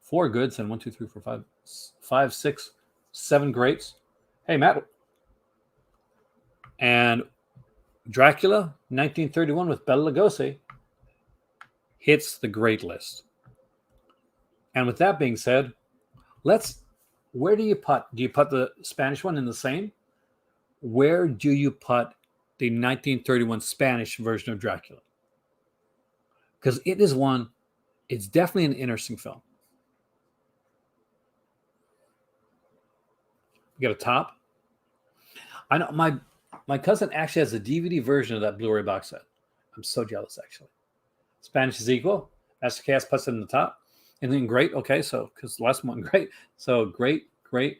four goods, and 1, 2, 3, 4, 5, 6, 7 greats. Hey, Matt. And Dracula, 1931 with Bela Lugosi, hits the great list. And with that being said, where do you put? Do you put the Spanish one in the same? Where do you put the 1931 Spanish version of Dracula? Because it's definitely an interesting film. You got a top. I know my cousin actually has a DVD version of that Blu-ray box set. I'm so jealous, actually. Spanish is equal. Master Chaos puts it in the top. And then great. Okay, so because the last one, great. So great, great,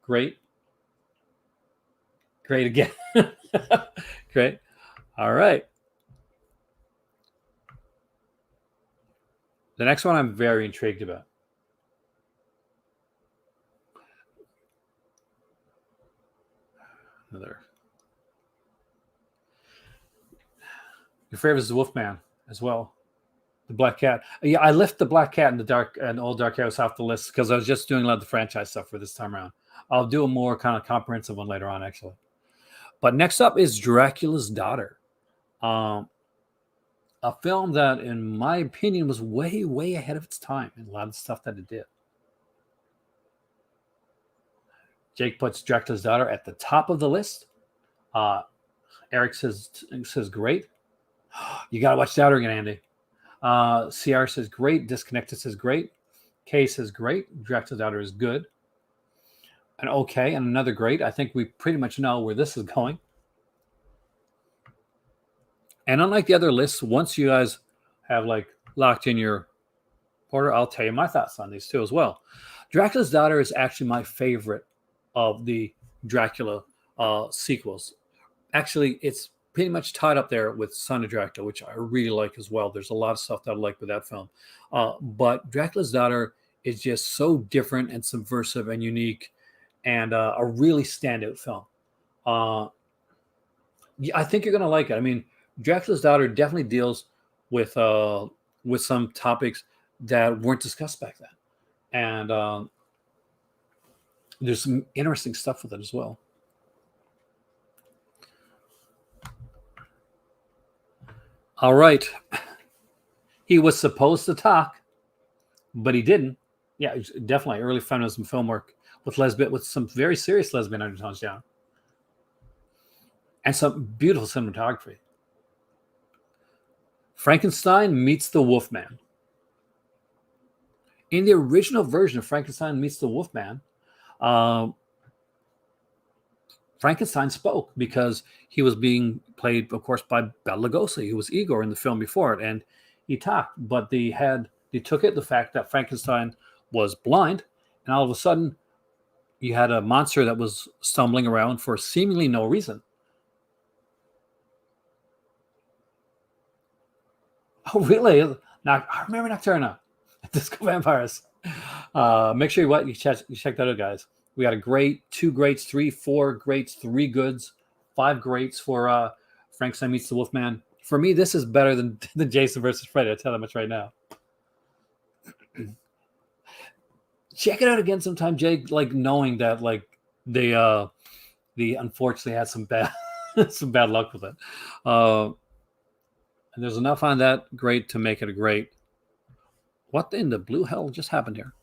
great, great again. Great. All right. The next one I'm very intrigued about. Another. Your favorite is the Wolfman as well. The Black Cat. Yeah, I left the Black Cat and Old Dark House off the list because I was just doing a lot of the franchise stuff for this time around. I'll do a more kind of comprehensive one later on, actually. But next up is Dracula's Daughter. A film that, in my opinion, was way, way ahead of its time in a lot of the stuff that it did. Jake puts Dracula's Daughter at the top of the list. Eric says great. You got to watch Daughter again, Andy. CR says great. Disconnected says great. K says great. Dracula's Daughter is good. And okay, and another great. I think we pretty much know where this is going. And unlike the other lists, once you guys have locked in your order, I'll tell you my thoughts on these two as well. Dracula's Daughter is actually my favorite of the Dracula sequels. Actually, it's pretty much tied up there with Son of Dracula, which I really like as well. There's a lot of stuff that I like with that film. But Dracula's Daughter is just so different and subversive and unique and a really standout film. I think you're going to like it. I mean, Dracula's Daughter definitely deals with some topics that weren't discussed back then. And there's some interesting stuff with it as well. All right. He was supposed to talk, but he didn't. Yeah, definitely early feminism film work with some very serious lesbian undertones down. And some beautiful cinematography. Frankenstein meets the Wolfman. In the original version of Frankenstein meets the Wolfman, Frankenstein spoke because he was being played, of course, by Bela Lugosi, who was Igor in the film before it, and he talked. But they took the fact that Frankenstein was blind, and all of a sudden, you had a monster that was stumbling around for seemingly no reason. Oh, really? Now I remember Nocturna. Disco Vampires. Make sure you check that out, guys. We got a great, two greats, three, four greats, three goods, five greats for Frankenstein meets the Wolfman. For me, this is better than than Jason versus Freddy. I tell that much right now. Check it out again sometime, Jake. Like knowing that, like they unfortunately had some bad some bad luck with it. And there's enough on that great to make it a great. What in the blue hell just happened here?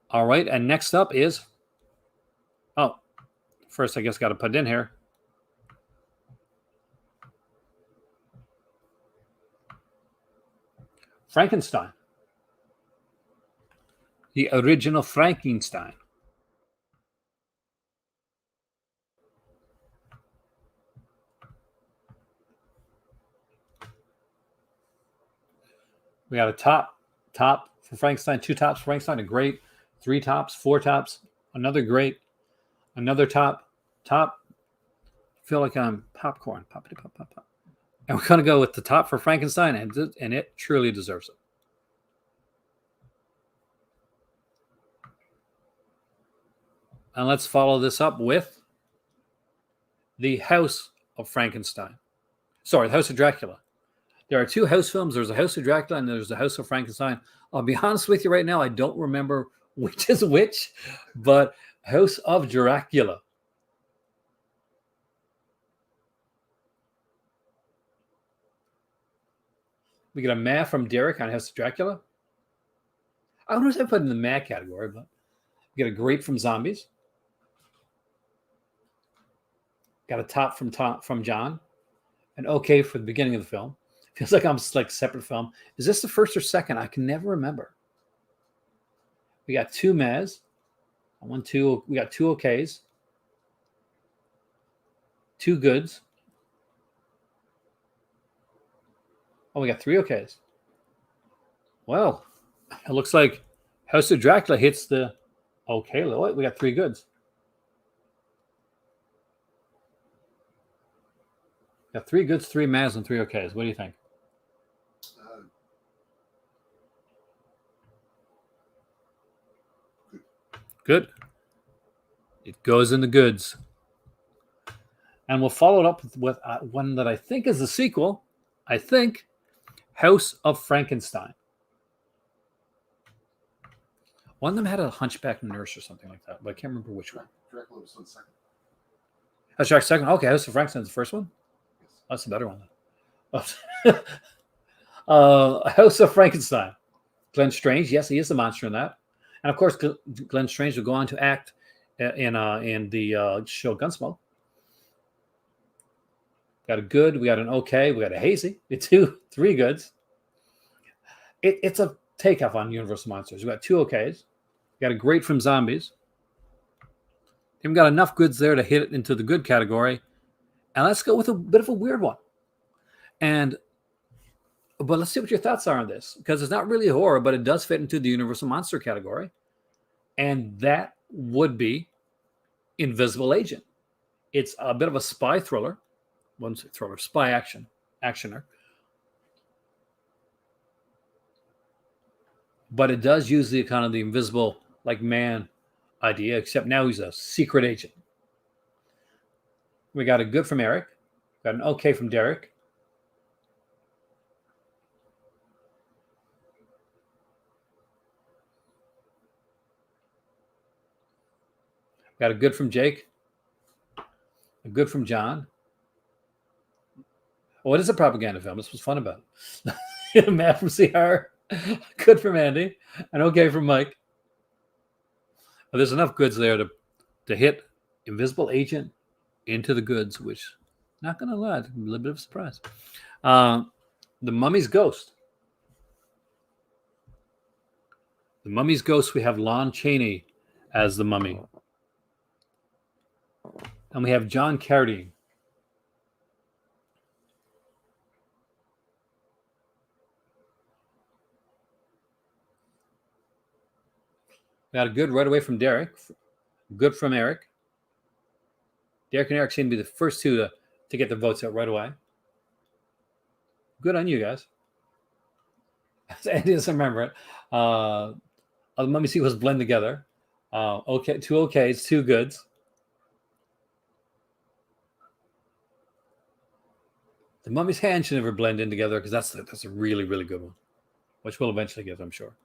All right, and next up is oh, first I guess got to put it in here. Frankenstein, the original Frankenstein. We got a top for Frankenstein, two tops for Frankenstein, a great, three tops, four tops, another great, another top. Feel like I'm popcorn, poppity pop pop pop. And we're gonna go with the top for Frankenstein, and it truly deserves it. And let's follow this up with the House of Frankenstein. Sorry, the House of Dracula. There are two house films. There's a House of Dracula and there's the House of Frankenstein. I'll be honest with you right now. I don't remember which is which, but House of Dracula. We get a meh from Derek on House of Dracula. I don't know if I put in the meh category, but we get a great from Zombies. Got a top from John. An okay for the beginning of the film. Feels like I'm like separate film. Is this the first or second? I can never remember. We got two mehs. We got two okays. Two goods. Oh, we got three okays. Well, it looks like House of Dracula hits the okay. We got three goods. We got three goods, three mehs, and three okays. What do you think? Good. It goes in the goods. And we'll follow it up with one that I think is the sequel. I think House of Frankenstein. One of them had a hunchback nurse or something like that, but I can't remember which one. Dracula was on second. That's Jack's second. Okay, House of Frankenstein's the first one. Yes. That's the better one. House of Frankenstein. Glenn Strange, yes, he is the monster in that. And of course, Glenn Strange will go on to act in the show Gunsmoke. Got a good, we got an okay, we got a hazy, three goods. It's a takeoff on Universal Monsters. We got two okays. We got a great from Zombies. We've got enough goods there to hit it into the good category. And let's go with a bit of a weird one. But let's see what your thoughts are on this, because it's not really horror, but it does fit into the Universal Monster category. And that would be Invisible Agent. It's a bit of a spy thriller. Spy actioner. But it does use the kind of the invisible like man idea, except now he's a secret agent. We got a good from Eric. Got an okay from Derek. Got a good from Jake. A good from John. Oh, it is a propaganda film. This was fun about it. Matt from CR. Good from Andy. And okay from Mike. Well, there's enough goods there to hit Invisible Agent into the goods, which, not going to lie, a little bit of a surprise. The Mummy's Ghost. The Mummy's Ghost, we have Lon Chaney as the mummy. And we have John Carradine. Got a good right away from Derek. Good from Eric. Derek and Eric seem to be the first two to get their votes out right away. Good on you guys. Andy doesn't remember it. The Mummy sequels blend together. Okay, 2 okays, 2 goods. The Mummy's Hand should never blend in together because that's a really, really good one, which we'll eventually get, I'm sure.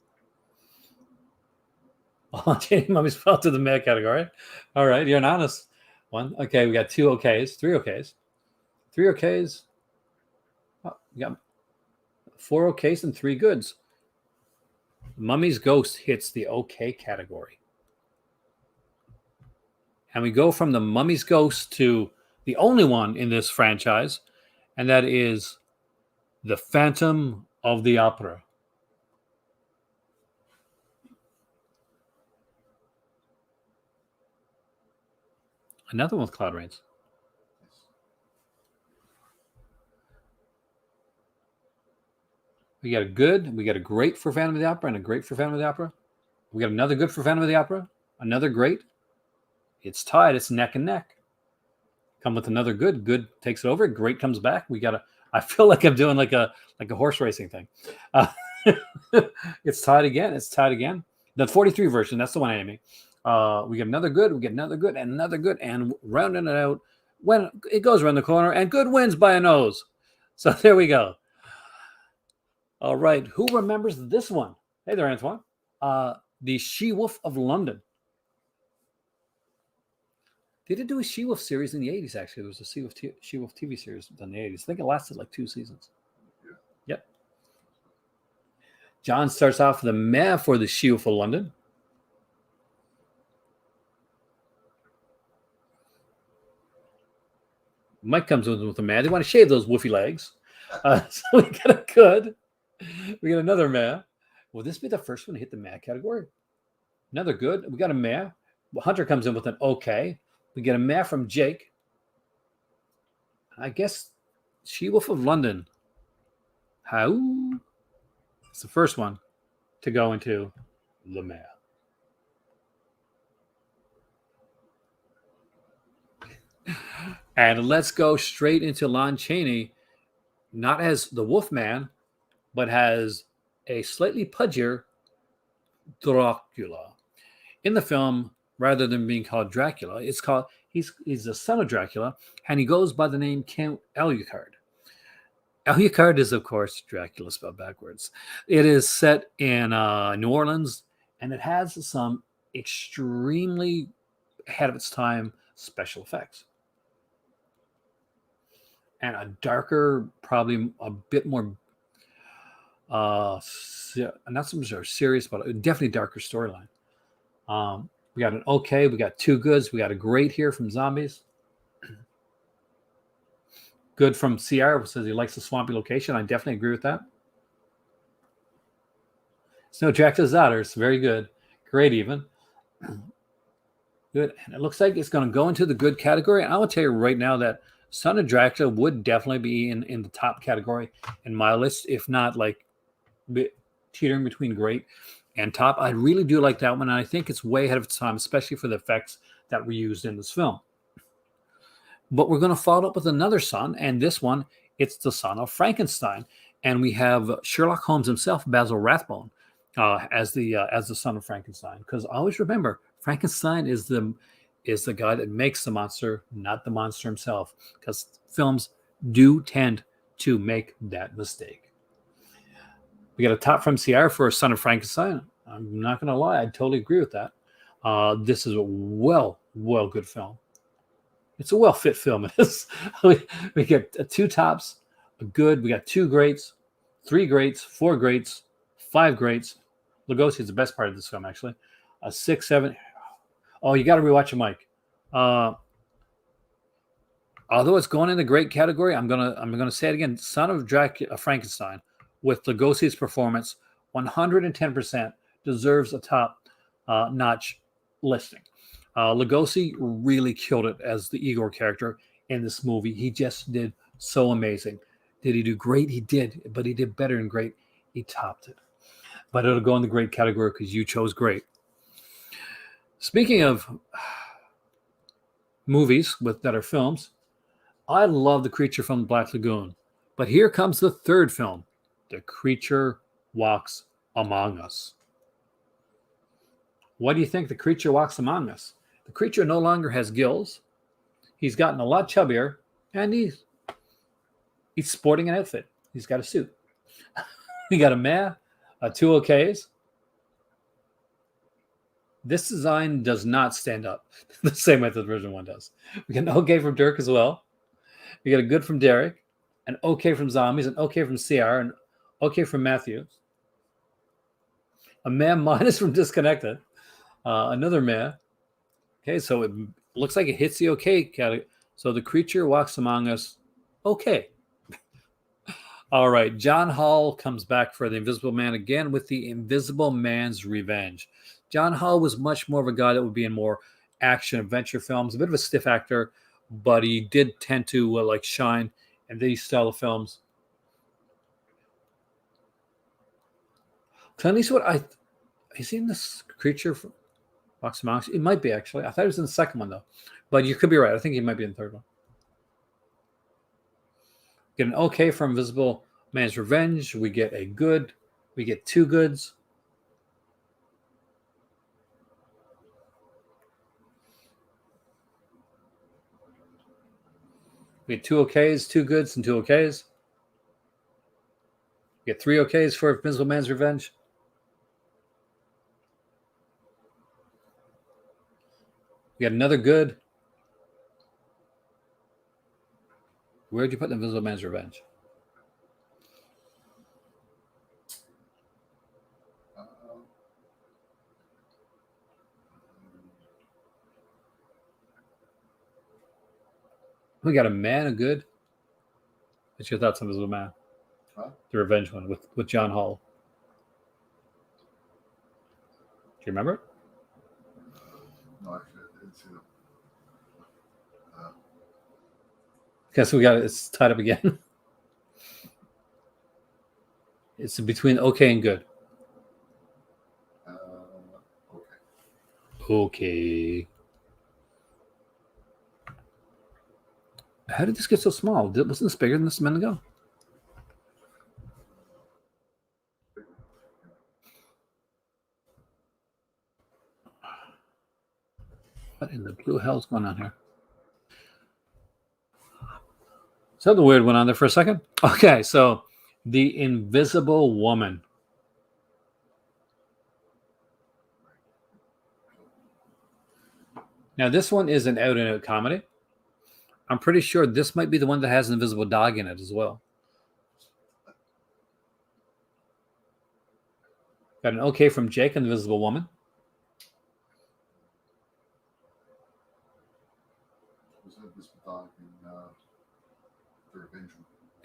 Oh, Janie Mummy's fell to the mad category. All right, you're an honest one. Okay, we got 2 okays, 3 okays. 3 okays. Oh, we got 4 okays and 3 goods. Mummy's Ghost hits the okay category. And we go from the Mummy's Ghost to the only one in this franchise, and that is the Phantom of the Opera. Another one with Claude Rains. We got a good, we got a great for Phantom of the Opera, and a great for Phantom of the Opera. We got another good for Phantom of the Opera, another great. It's tied. It's neck and neck. Come with another good. Good takes it over. Great comes back. We got to. I feel like I'm doing like a horse racing thing. It's tied again. It's tied again. The 43 version. That's the one, Amy. We get another good. We get another good and another good, and rounding it out when it goes around the corner, and good wins by a nose. So there we go. All right. Who remembers this one? Hey there, Antoine. The She-Wolf of London. They did do a She-Wolf series in the 80s, actually. There was a She-Wolf TV series in the 80s. I think it lasted like 2 seasons. Yeah. Yep. John starts off with a meh for the She-Wolf of London. Mike comes in with a meh. They want to shave those woofy legs. So we got a good. We got another meh. Will this be the first one to hit the meh category? Another good. We got a meh. Hunter comes in with an okay. We get a meh from Jake. I guess She-Wolf of London. How? It's the first one to go into the meh. And let's go straight into Lon Chaney, not as the Wolfman, but has a slightly pudgier Dracula. In the film, rather than being called Dracula, it's called he's the son of Dracula, and he goes by the name Count Alucard. Alucard is, of course, Dracula spelled backwards. It is set in New Orleans, and it has some extremely ahead of its time special effects. And a darker, probably a bit more, not so much serious, but definitely darker storyline. We got an okay, we got 2 goods, we got a great here from Zombies. Good from CR, says he likes the swampy location. I definitely agree with that. Snow Dracula's Otters, very good. Great even. Good. And it looks like it's going to go into the good category. I will tell you right now that Son of Dracula would definitely be in the top category in my list, if not like teetering between great and top. I really do like that one, and I think it's way ahead of its time, especially for the effects that were used in this film. But we're going to follow up with another son, and this one, it's the Son of Frankenstein, and we have Sherlock Holmes himself, Basil Rathbone, as the Son of Frankenstein. Because always remember, Frankenstein is the guy that makes the monster, not the monster himself. Because films do tend to make that mistake. We got a top from Sierra for Son of Frankenstein. I'm not going to lie, I totally agree with that. This is a well good film. It's a well-fit film. We get 2 tops, a good. We got 2 greats, 3 greats, 4 greats, 5 greats. Lugosi is the best part of this film, actually. 6, 7. Oh, you got to rewatch it, Mike. Although it's going in the great category, I'm gonna say it again. Son of Dracula, Frankenstein, with Lugosi's performance, 110% deserves a top-notch listing. Lugosi really killed it as the Igor character in this movie. He just did so amazing. Did he do great? He did, but he did better than great. He topped it. But it'll go in the great category because you chose great. Speaking of movies that are films. I love The Creature from the Black Lagoon. But here comes the third film, The Creature Walks Among Us. What do you think The Creature Walks Among Us? The creature no longer has gills. He's gotten a lot chubbier, and he's sporting an outfit. He's got a suit. We got a meh, two okays. This design does not stand up the same way the original one does. We got an okay from Dirk as well. We got a good from Derek, an okay from Zombies, an okay from CR, an okay from Matthew, a meh minus from Disconnected, another meh. Okay, so it looks like it hits the okay category. So The Creature Walks Among Us, okay. All right, John Hall comes back for The Invisible Man again with The Invisible Man's Revenge. John Hall was much more of a guy that would be in more action adventure films, a bit of a stiff actor, but he did tend to like shine in these style of films. Clint Eastwood, is he in this Creature Walks Among Us? It might be, actually. I thought it was in the second one, though. But you could be right. I think he might be in the third one. Get an okay for Invisible Man's Revenge. We get a good. We get two goods. We get two okays, two goods, and two okays. We get three okays for Invisible Man's Revenge. We got another good. Where'd you put the Invisible Man's Revenge? We got a man, a good. What's your thoughts on Invisible Man? Huh? The Revenge one with John Hall. Do you remember it? No, actually, I didn't see them. Okay, so it's tied up again. It's between okay and good. Okay. Okay. How did this get so small? Wasn't this bigger than this a minute ago? What in the blue hell is going on here? Something weird went on there for a second. Okay, so The Invisible Woman. Now, this one is an out-and-out comedy. I'm pretty sure this might be the one that has an invisible dog in it as well. Got an okay from Jake and the Invisible Woman.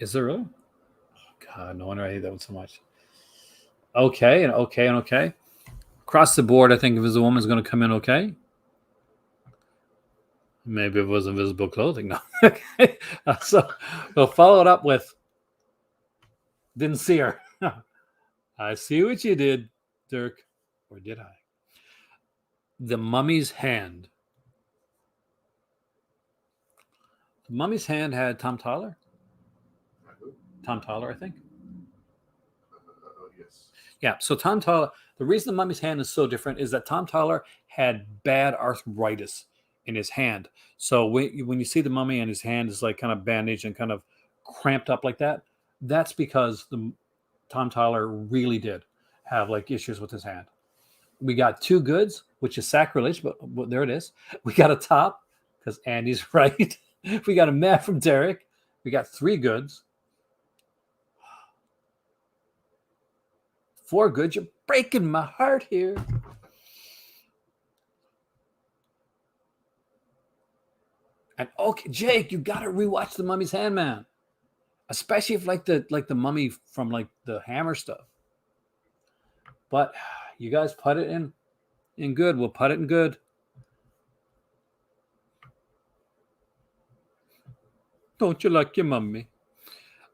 Is there really? Oh, God, no wonder I hate that one so much. Okay, and okay, and okay. Across the board, I think Invisible Woman is going to come in okay. Maybe it was invisible clothing. No. Okay. So we'll follow it up with didn't see her. I see what you did, Dirk. Or did I? The Mummy's Hand. The Mummy's Hand had Tom Tyler. Tom Tyler, I think. Yes. Yeah, so Tom Tyler, the reason The Mummy's Hand is so different is that Tom Tyler had bad arthritis in his hand. So when you see the mummy and his hand is like kind of bandaged and kind of cramped up like that, that's because Tom Tyler really did have like issues with his hand. We got two goods, which is sacrilege, but there it is. We got a top because Andy's right. We got a meh from Derek. We got three goods. Four goods. You're breaking my heart here. And okay, Jake, you got to rewatch The Mummy's Hand, man. Especially if like the mummy from like the Hammer stuff. But you guys put it in good. We'll put it in good. Don't you like your mummy?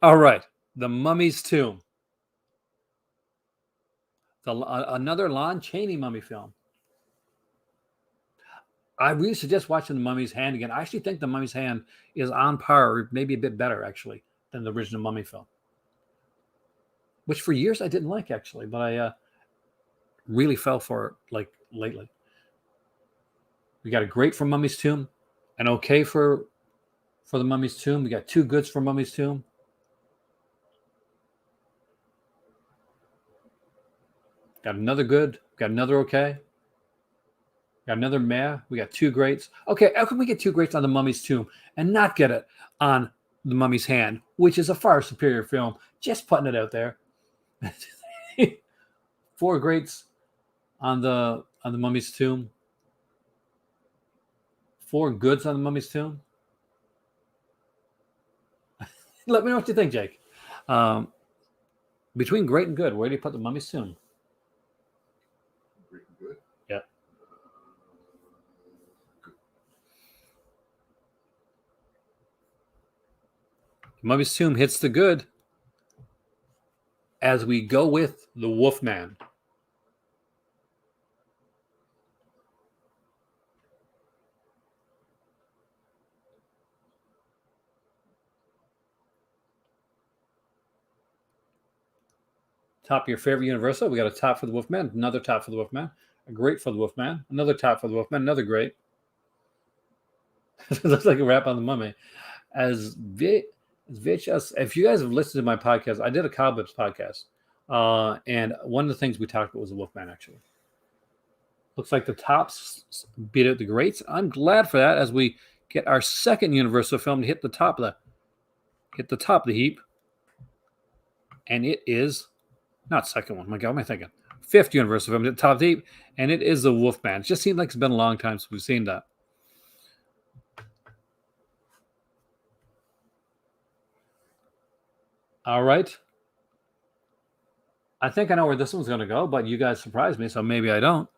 All right, The Mummy's Tomb. Another Lon Chaney mummy film. I really suggest watching The Mummy's Hand again. I actually think The Mummy's Hand is on par, or maybe a bit better, actually, than the original Mummy film, which for years I didn't like, actually, but I really fell for it, like, lately. We got a great for Mummy's Tomb, an okay for the Mummy's Tomb. We got two goods for Mummy's Tomb. Got another good. Got another okay. Got another meh. We got two greats. Okay, how can we get two greats on the Mummy's Tomb and not get it on the Mummy's Hand, which is a far superior film? Just putting it out there. Four greats on the Mummy's Tomb. Four goods on the Mummy's Tomb. Let me know what you think, Jake. Between great and good, where do you put the Mummy's Tomb? Pretty good. Yeah. Good. Mummy's Tomb hits the good as we go with the Wolfman. Top of your favorite Universal. We got a top for the Wolfman, another top for the Wolfman, a great for the Wolfman, another top for the Wolfman, another great. It looks like a wrap on the Mummy. As VHS, if you guys have listened to my podcast, I did a Cobwebs podcast. And one of the things we talked about was the Wolfman, actually. Looks like the tops beat out the greats. I'm glad for that as we get our second Universal film to hit the top of the heap. And it is not second one. My God, what am I thinking? Fifth Universal film at the top of the heap, and it is the Wolfman. It just seems like it's been a long time since we've seen that. All right. I think I know where this one's going to go, but you guys surprised me, so maybe I don't.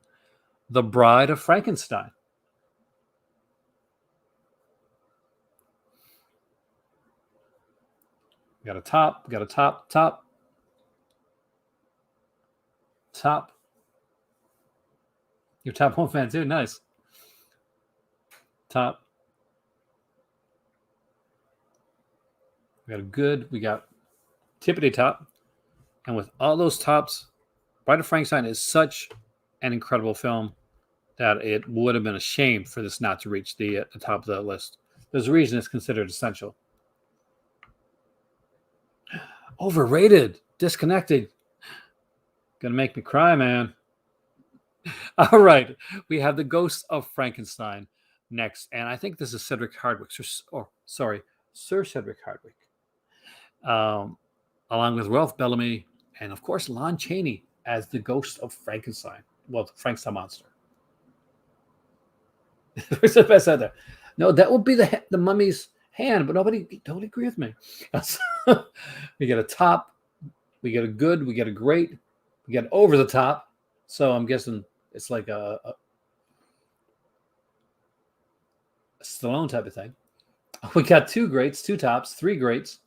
The Bride of Frankenstein. We got a top. We got a top. Top. Your top one fan too. Nice. Top. We got a good. We got tippity top. And with all those tops, Bride of Frankenstein is such an incredible film that it would have been a shame for this not to reach the top of the list. There's a reason it's considered essential. Overrated. Disconnected. Gonna make me cry, man. All right. We have The Ghost of Frankenstein next. And I think this is Cedric Hardwicke. Sir Cedric Hardwicke. Along with Ralph Bellamy and, of course, Lon Chaney as the Ghost of Frankenstein. Well, the Frankenstein monster. Where's the best out there? No, that would be the Mummy's Hand, but nobody don't agree with me. We get a top, we get a good, we get a great, we get over the top. So I'm guessing it's like a Stallone type of thing. We got two greats, two tops, three greats.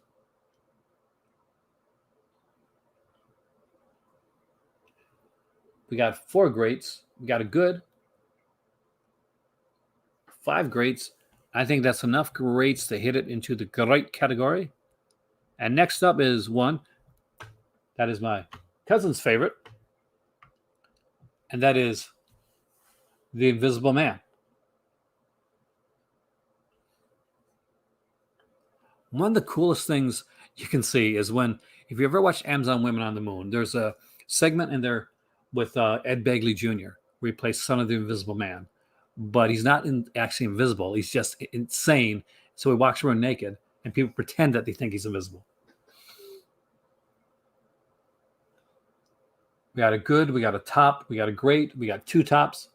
We got four greats. We got a good, five greats. I think that's enough greats to hit it into the great category. And next up is one that is my cousin's favorite, and that is The Invisible Man. One of the coolest things you can see is if you ever watch Amazon Women on the Moon, there's a segment in there with Ed Begley Jr., where he plays Son of the Invisible Man. But he's not actually invisible. He's just insane. So he walks around naked, and people pretend that they think he's invisible. We got a good, we got a top, we got a great, we got two tops,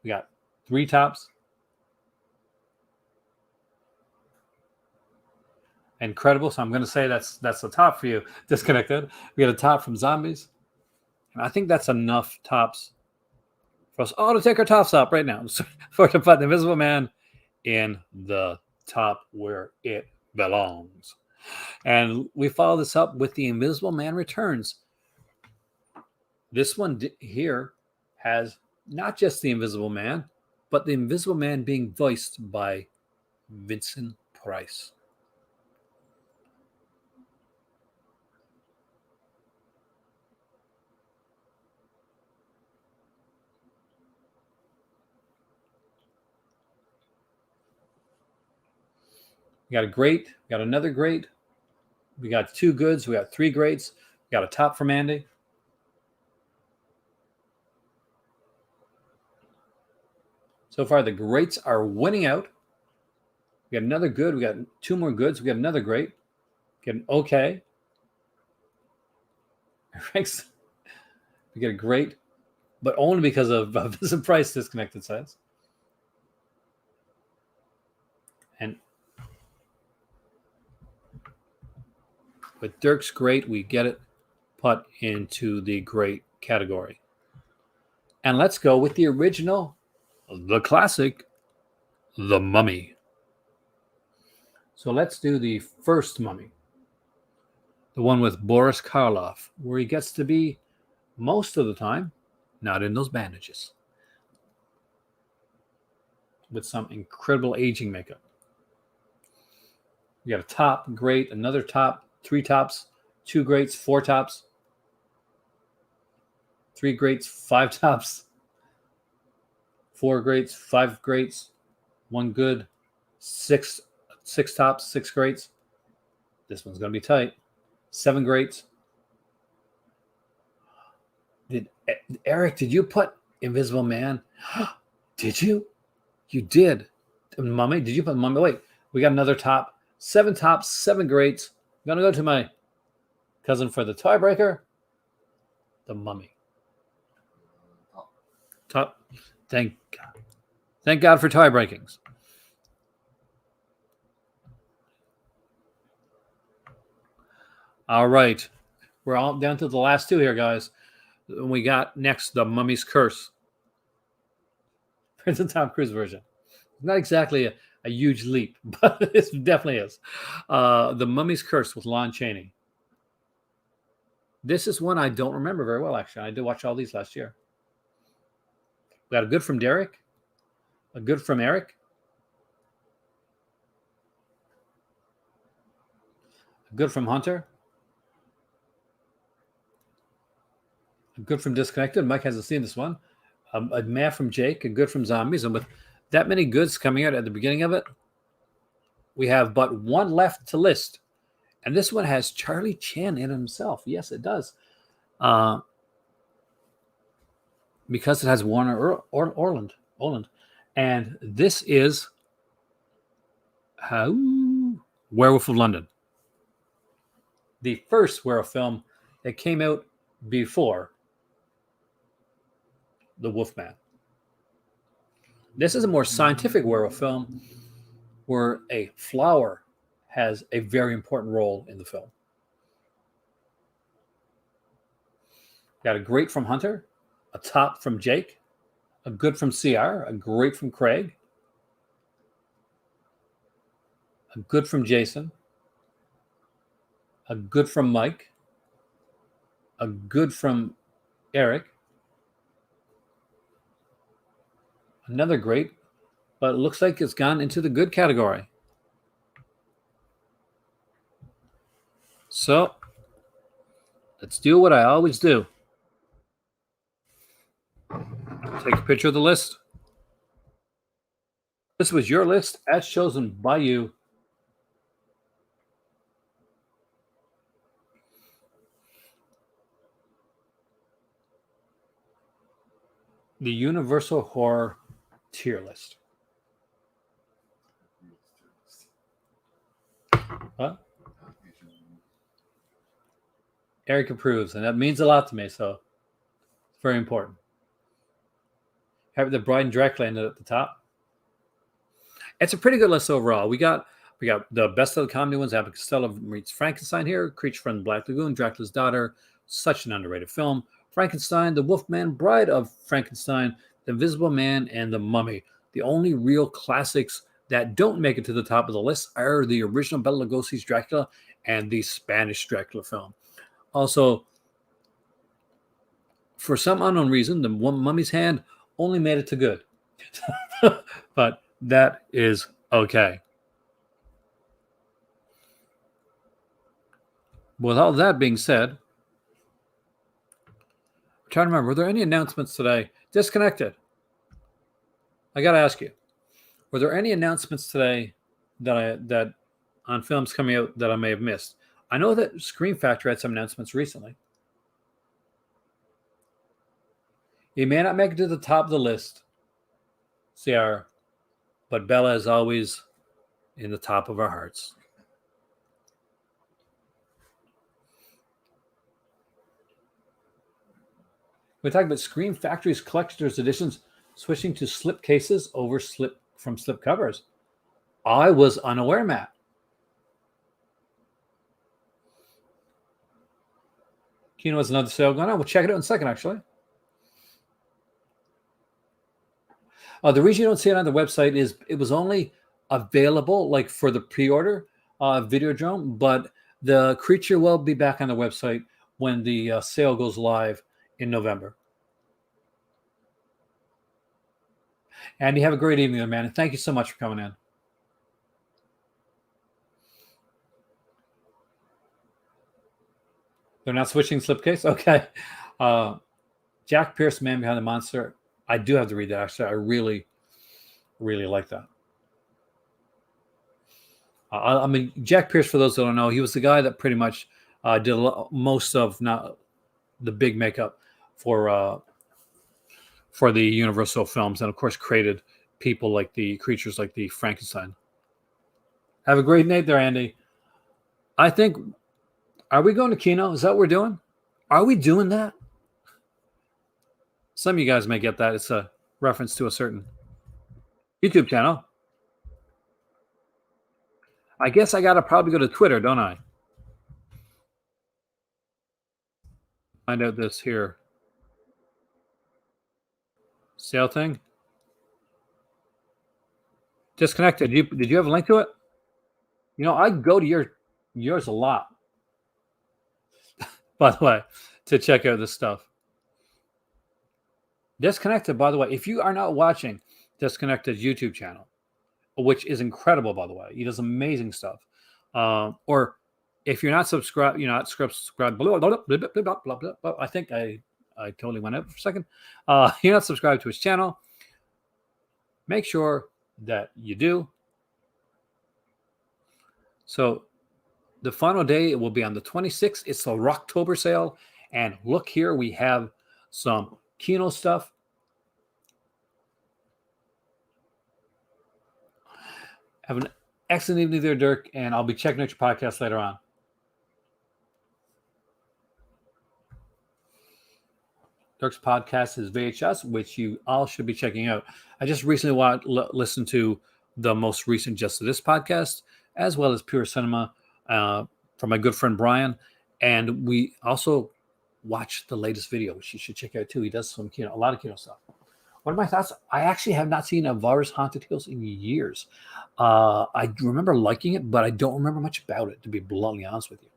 we got three tops. Incredible. So I'm going to say that's the top for you. Disconnected. We got a top from Zombies. And I think that's enough tops for us all to take our tops off right now. For to put the Invisible Man in the top where it belongs. And we follow this up with The Invisible Man Returns. This one here has not just the Invisible Man, but the Invisible Man being voiced by Vincent Price. We got a great, we got another great, we got two goods, we got three greats, we got a top from Andy. So far, the greats are winning out. We got another good, we got two more goods, we got another great, we got an okay. We get a great, but only because of Vincent Price disconnected sides. And with Dirk's great, we get it put into the great category. And let's go with the original, the classic, The Mummy. So let's do the first Mummy, the one with Boris Karloff, where he gets to be, most of the time, not in those bandages, with some incredible aging makeup. We got a top, great, another top, three tops, two greats, four tops, three greats, five tops, four greats, five greats, one good, six tops, six greats. This one's going to be tight. Seven greats. Eric, did you put Invisible Man? Did you? You did. Mummy, did you put Mummy? Wait, we got another top. Seven tops, seven greats. I'm going to go to my cousin for the tiebreaker. The Mummy. Top. Thank God. Thank God for tie breakings. All right. We're all down to the last two here, guys. We got next The Mummy's Curse. It's a Tom Cruise version. Not exactly a huge leap, but it definitely is. The Mummy's Curse with Lon Chaney. This is one I don't remember very well, actually. I did watch all these last year. We got a good from Derek, a good from Eric, a good from Hunter, a good from Disconnected. Mike hasn't seen this one. A meh from Jake, a good from Zombies. And with that many goods coming out at the beginning of it, we have but one left to list. And this one has Charlie Chan in himself. Yes, it does. Because it has Warner Orland. And this is Werewolf of London. The first werewolf film that came out before The Wolfman. This is a more scientific werewolf film where a flower has a very important role in the film. Got a great from Hunter, a top from Jake, a good from CR, a great from Craig, a good from Jason, a good from Mike, a good from Eric, another great, but it looks like it's gone into the good category. So let's do what I always do. Take a picture of the list. This was your list as chosen by you. The Universal Horror tier list. What? Eric approves, and that means a lot to me, so it's very important. Have the Bride and Dracula ended at the top. It's a pretty good list overall. We got the best of the comedy ones. Abbott Costello meets Frankenstein here. Creature from the Black Lagoon, Dracula's Daughter, such an underrated film. Frankenstein, The Wolfman, Bride of Frankenstein, The Invisible Man, and The Mummy. The only real classics that don't make it to the top of the list are the original Bela Lugosi's Dracula and the Spanish Dracula film. Also, for some unknown reason, The Mummy's Hand only made it to good. But that is okay. With all that being said, I'm trying to remember, were there any announcements today? Disconnected. I got to ask you, were there any announcements today that on films coming out that I may have missed? I know that Scream Factory had some announcements recently. He may not make it to the top of the list, CR, but Bella is always in the top of our hearts. We talked about Scream Factory's collector's editions switching to slip cases over slip covers. I was unaware, Matt. Kino has another sale going on. We'll check it out in a second, actually. The reason you don't see it on the website is it was only available like for the pre-order Videodrome, but the creature will be back on the website when the sale goes live in November. Andy, have a great evening there, man, and thank you so much for coming in. They're not switching slipcase? Okay. Jack Pierce, Man Behind the Monster. I do have to read that, actually. I really, really like that. I mean, Jack Pierce, for those that don't know, he was the guy that pretty much did most of not the big makeup for the Universal films, and of course created people like the creatures like the Frankenstein. Have a great night there, Andy. I think, are we going to Kino? Is that what we're doing? Are we doing that? Some of you guys may get that. It's a reference to a certain YouTube channel. I guess I got to probably go to Twitter, don't I? Find out this here sale thing. Disconnected. Did you have a link to it? You know, I go to yours a lot. By the way, to check out this stuff. Disconnected, by the way, if you are not watching Disconnected's YouTube channel, which is incredible, by the way, he does amazing stuff. Or if you're not subscribed, you're not subscribed. Blah, blah, blah, blah, blah, blah, blah, blah. I think I totally went out for a second. You're not subscribed to his channel. Make sure that you do. So the final day, it will be on the 26th. It's the Rocktober sale. And look here, we have some Kino stuff. Have an excellent evening there, Dirk, and I'll be checking out your podcast later on. Dirk's podcast is VHS, which you all should be checking out. I just recently listened to the most recent Just to This podcast, as well as Pure Cinema from my good friend Brian. And we also watched the latest video, which you should check out too. He does some Kino, a lot of Kino stuff. One of my thoughts, I actually have not seen Alvara's Haunted Hills in years. I remember liking it, but I don't remember much about it, to be bluntly honest with you.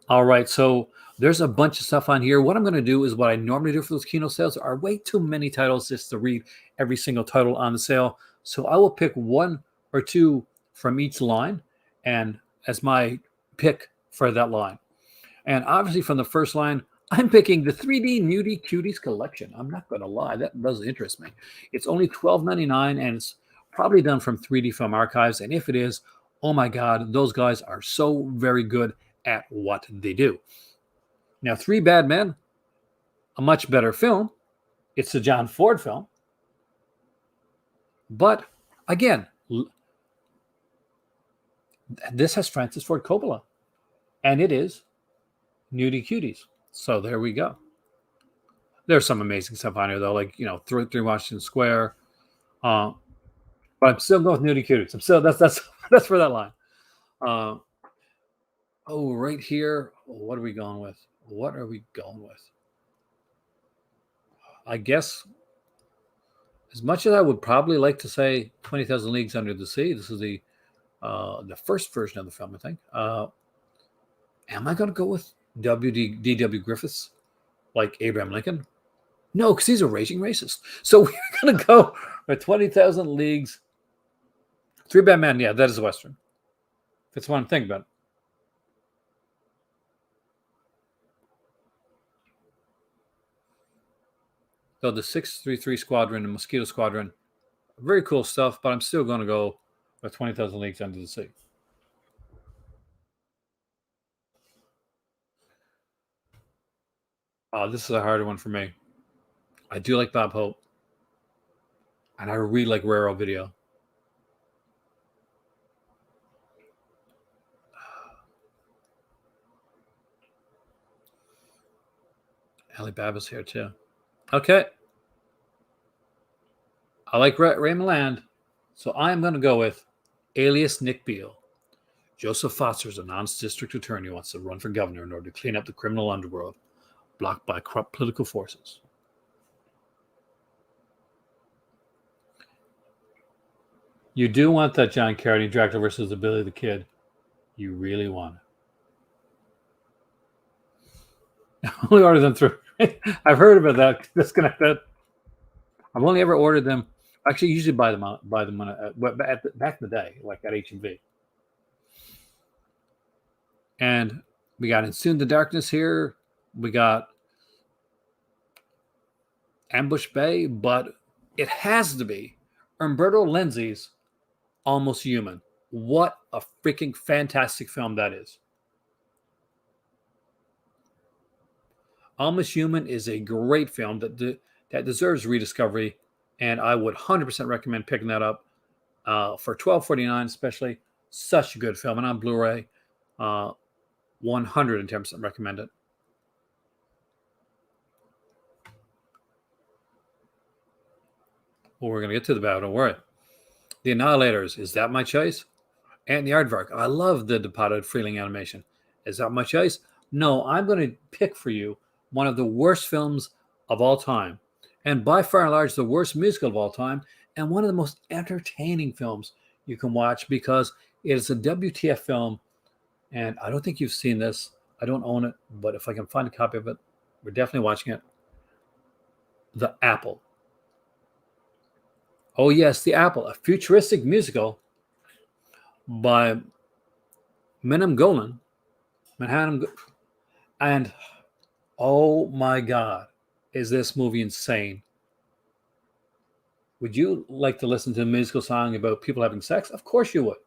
All right, so there's a bunch of stuff on here. What I'm going to do is what I normally do for those Kino sales are way too many titles just to read every single title on the sale. So I will pick one or two from each line and as my pick for that line. And obviously from the first line, I'm picking the 3D Nudie Cuties collection. I'm not going to lie. That does interest me. It's only $12.99, and it's probably done from 3D Film Archives. And if it is, oh my God, those guys are so very good at what they do. Now, Three Bad Men, a much better film. It's a John Ford film. But again, this has Francis Ford Coppola. And it is Nudie Cuties. So there we go. There's some amazing stuff on here, though, like, 3 Washington Square. But I'm still going with Nudie Cuties. I'm still that's for that line. Right here. What are we going with? I guess, as much as I would probably like to say 20,000 Leagues Under the Sea, this is the first version of the film, I think. Am I going to go with D.W. Griffiths, like Abraham Lincoln? No, because he's a raging racist. So we're gonna go with 20,000 Leagues. Three Bad Men. Yeah, that is a western. That's what I'm thinking about. So the 633 Squadron and Mosquito Squadron, very cool stuff. But I'm still going to go with 20,000 Leagues Under the Sea. This is a harder one for me. I do like Bob Hope, and I really like Raro Video. Ali Baba's here too. Okay. I like Raymond Land, so I'm going to go with Alias Nick Beale. Joseph Foster's a non-district attorney who wants to run for governor in order to clean up the criminal underworld blocked by corrupt political forces. You do want that John Carradine Dracula versus the Billy the Kid. You really want it. Only ordered them through. I've heard about that. Disconnect that. I've only ever ordered them. Actually, usually buy them back in the day, like at HMV. And we got Ensued the Darkness here. We got Ambush Bay, but it has to be Umberto Lenzi's Almost Human. What a freaking fantastic film that is. Almost Human is a great film that deserves rediscovery, and I would 100% recommend picking that up for $12.49, especially. Such a good film, and on Blu-ray, 110% recommend it. Well, we're going to get to the battle, don't worry. The Annihilators, is that my choice? And the Aardvark, I love the Departed Freeling animation. Is that my choice? No, I'm going to pick for you one of the worst films of all time, and by far and large the worst musical of all time, and one of the most entertaining films you can watch because it is a WTF film, and I don't think you've seen this. I don't own it, but if I can find a copy of it, we're definitely watching it. The Apple. Oh yes, The Apple, a futuristic musical by Manhattan Golan, and oh my God, is this movie insane? Would you like to listen to a musical song about people having sex? Of course you would.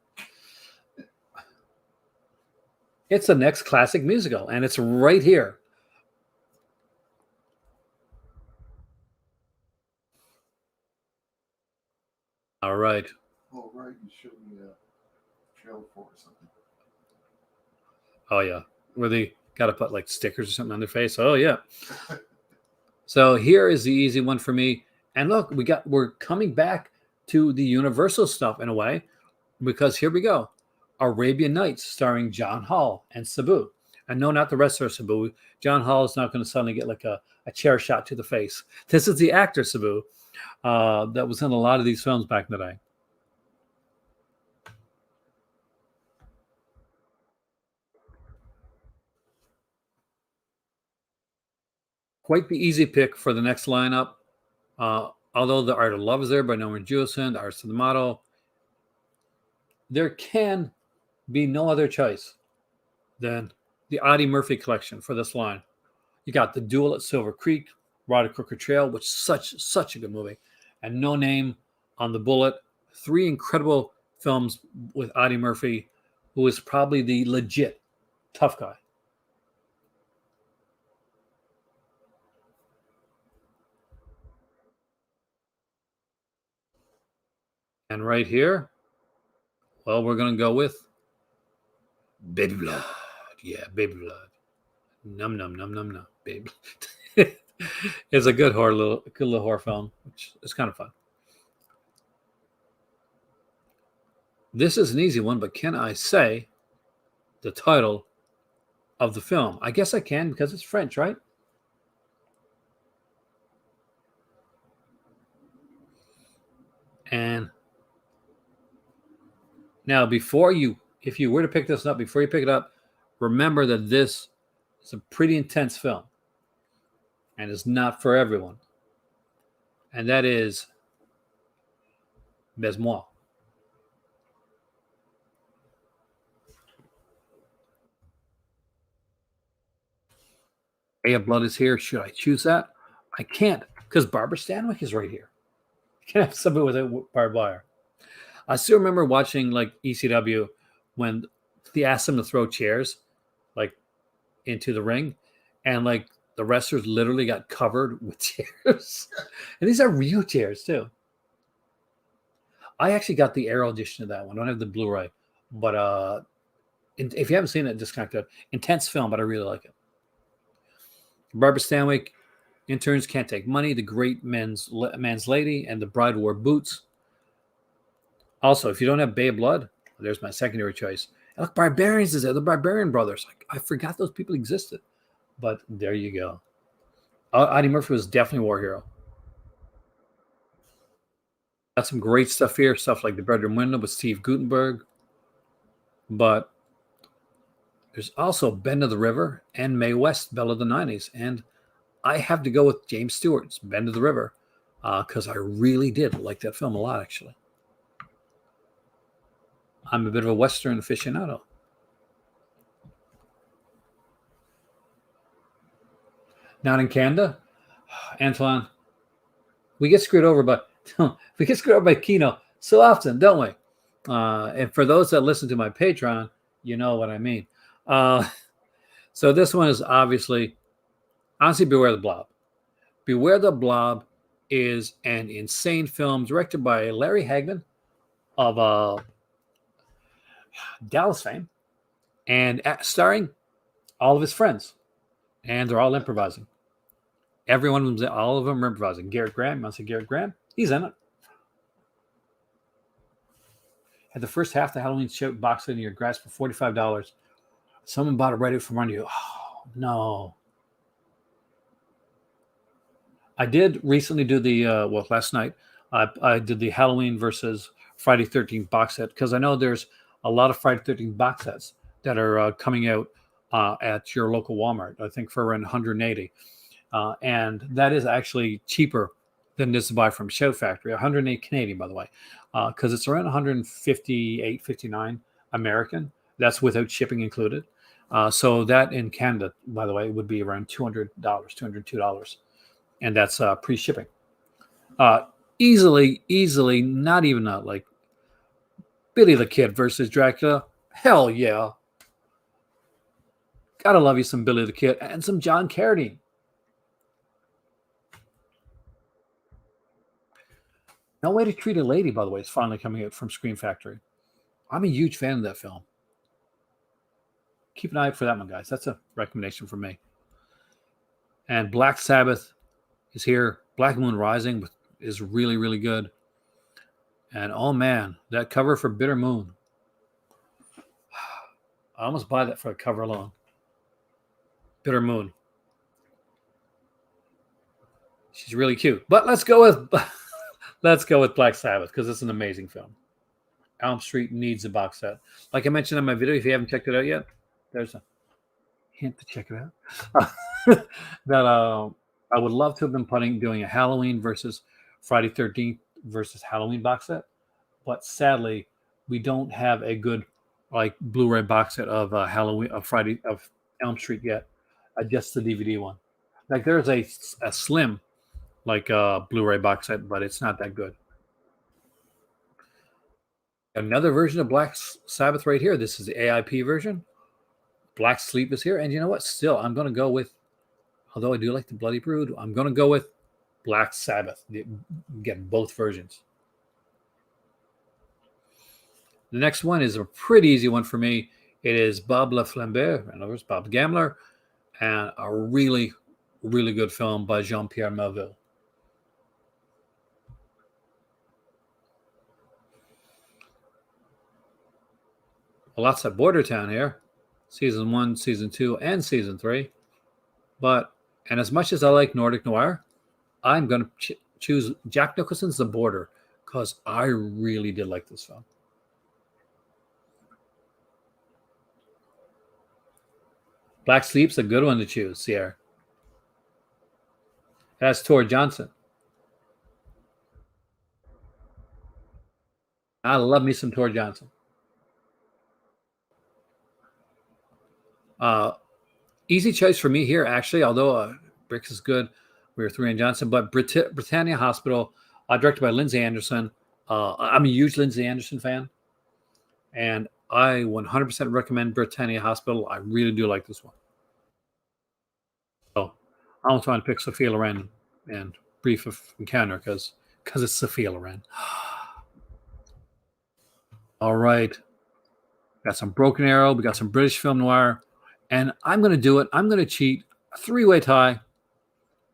It's the next classic musical, and it's right here. All right. Oh, right. You showed me a trailer for or something. Oh, yeah. Where they got to put like stickers or something on their face. Oh, yeah. So here is the easy one for me. And look, we're coming back to the Universal stuff in a way, because here we go. Arabian Nights, starring John Hall and Sabu. And no, not the wrestler Sabu. John Hall is not going to suddenly get like a chair shot to the face. This is the actor Sabu that was in a lot of these films back in the day. Quite the easy pick for the next lineup. Although The Art of Love is there by Norman Jewison, The Arts of the Model, there can be no other choice than the Audie Murphy collection for this line. You got The Duel at Silver Creek, Roddy Crooked Trail, which is such a good movie, and No Name on the Bullet. Three incredible films with Audie Murphy, who is probably the legit tough guy. And right here, well, we're going to go with Baby Blood. Yeah, Baby Blood. Num num num num num, baby. It's a good little horror film, which is kind of fun. This is an easy one, but can I say the title of the film? I guess I can because it's French, right? And now, if you were to pick this up, before you pick it up, remember that this is a pretty intense film and is not for everyone. and that is Mesmoir. Bay of Blood is here. Should I choose that? I can't because Barbara Stanwyck is right here. I can't have somebody with a barbed wire. I still remember watching like ECW when they asked them to throw chairs like into the ring, and like the wrestlers literally got covered with chairs. And these are real chairs too. I actually got the Arrow edition of that one. I don't have the Blu-ray, but if you haven't seen it, disconnect it. Intense film, but I really like it. Barbara Stanwyck, interns can't take money. The Great Man's Lady, and The Bride Wore Boots. Also, if you don't have Bay of Blood, there's my secondary choice. And look, Barbarians is there. The Barbarian Brothers. I forgot those people existed, but there you go. Audie Murphy was definitely a war hero. Got some great stuff here, stuff like The Bedroom Window with Steve Guttenberg. But there's also Bend of the River and Mae West, Belle of the 90s. And I have to go with James Stewart's Bend of the River because I really did like that film a lot, actually. I'm a bit of a Western aficionado. Not in Canada, Antoine, we get screwed over, but we get screwed over by Kino so often, don't we? And for those that listen to my Patreon, you know what I mean. So this one is honestly, Beware the Blob. Beware the Blob is an insane film directed by Larry Hagman of Dallas fame, and starring all of his friends, and they're all improvising. Every one of them, all of them are improvising. Garrett Graham, I say Garrett Graham, he's in it. Had the first half of the Halloween show box in your grasp for $45. Someone bought it right from under you. Oh, no. I did recently do last night, I did the Halloween versus Friday 13th box set because I know there's a lot of Friday 13th box sets that are coming out at your local Walmart, I think for around 180. And that is actually cheaper than this to buy from Shout Factory, 108 Canadian, by the way, because it's around 158, 59 American. That's without shipping included. So that in Canada, by the way, would be around $200, $202. And that's pre-shipping. Easily, not even like Billy the Kid versus Dracula. Hell yeah. Gotta love you some Billy the Kid and some John Carradine. No Way to Treat a Lady, by the way, is finally coming out from Scream Factory. I'm a huge fan of that film. Keep an eye out for that one, guys. That's a recommendation from me. And Black Sabbath is here. Black Moon Rising is really, really good. And oh man, that cover for Bitter Moon. I almost buy that for a cover alone. Bitter Moon. She's really cute. But let's go with Black Sabbath because it's an amazing film. Elm Street needs a box set. Like I mentioned in my video, if you haven't checked it out yet, there's a hint to check it out. That I would love to have been doing a Halloween versus Friday 13th versus Halloween box set, but sadly, we don't have a good like Blu-ray box set of Halloween of Elm Street yet. Just the DVD one. Like there's a slim like Blu-ray box set, but it's not that good. Another version of Black Sabbath right here. This is the AIP version. Black Sleep is here, and you know what? Still, I'm going to go with. Although I do like the Bloody Brood, I'm going to go with Black Sabbath. Get both versions. The next one is a pretty easy one for me. It is Bob Le Flambeur, in other words, Bob the Gambler, and a really, really good film by Jean-Pierre Melville. Lots of Border Town here. Season 1, Season 2, and Season 3. And as much as I like Nordic Noir, I'm going to choose Jack Nicholson's The Border because I really did like this film. Black Sleep's a good one to choose, Sierra. That's Tor Johnson. I love me some Tor Johnson. Uh, Easy choice for me here, actually. Although Bricks is good, we were three on Johnson, but Britannia Hospital, directed by Lindsay Anderson. I'm a huge Lindsay Anderson fan, and I 100% recommend Britannia Hospital. I really do like this one. So I almost want to pick Sophia Loren and Brief of Encounter because it's Sophia Loren. All right, got some Broken Arrow. We got some British film noir, and I'm going to do it. I'm going to cheat. A three-way tie.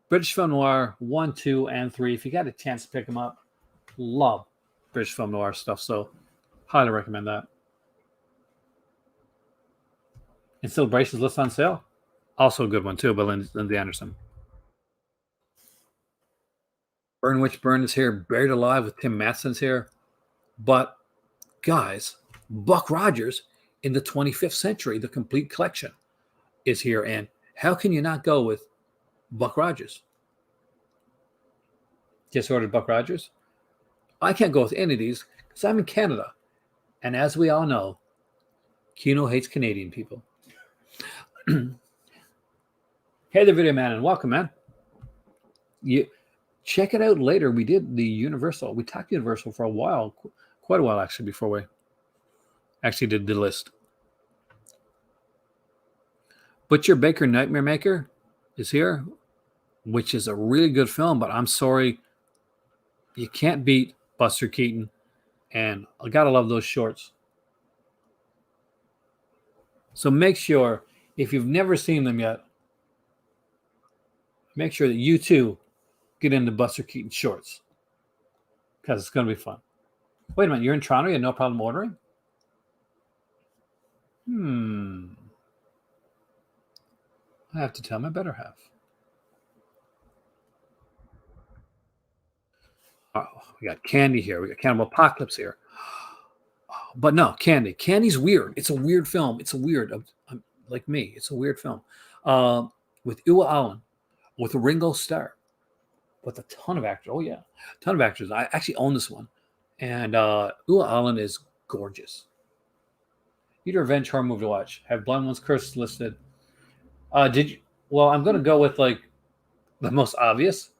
British film noir 1, 2, and 3. If you got a chance to pick them up, love British film noir stuff. So highly recommend that. And Celebrations List on Sale. Also a good one too by Lindsay Anderson. Burn Witch Burn is here. Buried Alive with Tim Matson's here. But guys, Buck Rogers in the 25th Century, the complete collection, is here. And how can you not go with Buck Rogers? Just ordered Buck Rogers. I can't go with any of these because I'm in Canada. And as we all know, Kino hates Canadian people. Hey there, Video Man, and welcome, man. You check it out later. We did the Universal. We talked Universal for a while, quite a while actually, before we actually did the list. Butcher Baker Nightmare Maker is here, which is a really good film, but I'm sorry, you can't beat Buster Keaton, and I gotta love those shorts. So make sure, if you've never seen them yet, make sure that you too get into Buster Keaton shorts because it's going to be fun. Wait a minute, you're in Toronto? You had no problem ordering? I have to tell my better half. Oh, we got Candy here. We got Cannibal Apocalypse here. But no, Candy. Candy's weird. It's a weird film. It's a weird, like me, it's a weird film. With Uwe Allen, with Ringo Starr, with a ton of actors. Oh, yeah. A ton of actors. I actually own this one. And Uwe Allen is gorgeous. Need a revenge horror movie to watch. Have Blind One's Curse listed. Did you? Well, I'm going to go with like the most obvious.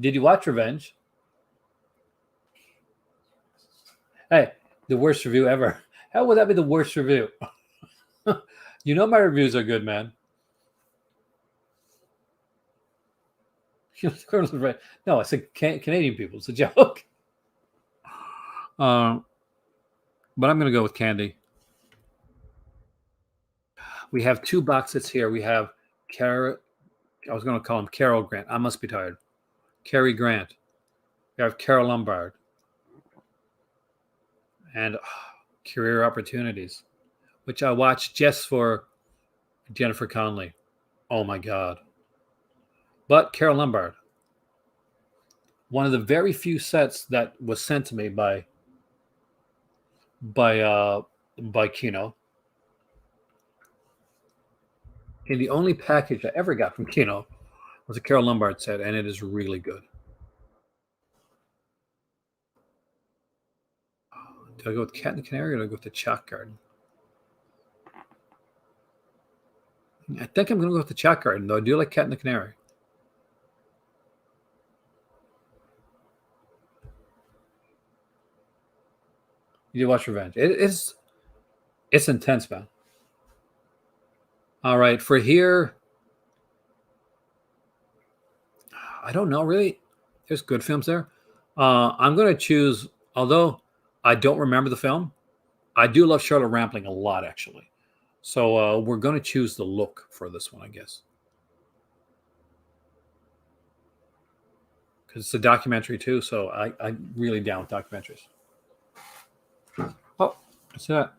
Did you watch Revenge? Hey, the worst review ever. How would that be the worst review? You know my reviews are good, man. No, I said Canadian people. It's a joke. But I'm going to go with Candy. We have two box sets here. We have I was going to call him Carol Grant. I must be tired. Cary Grant. We have Carol Lombard. And Career Opportunities, which I watched just for Jennifer Connelly. Oh my God. But Carol Lombard, one of the very few sets that was sent to me by Kino. And the only package I ever got from Kino was a Carol Lombard set, and it is really good. Do I go with Cat and the Canary or do I go with the Chalk Garden? I think I'm going to go with the Chalk Garden, though I do like Cat and the Canary. You do watch Revenge. It's intense, man. All right, for here, I don't know really. There's good films there. I'm going to choose, although I don't remember the film, I do love Charlotte Rampling a lot, actually. So we're going to choose The Look for this one, I guess. Because it's a documentary too, so I'm really down with documentaries. Oh, what's that?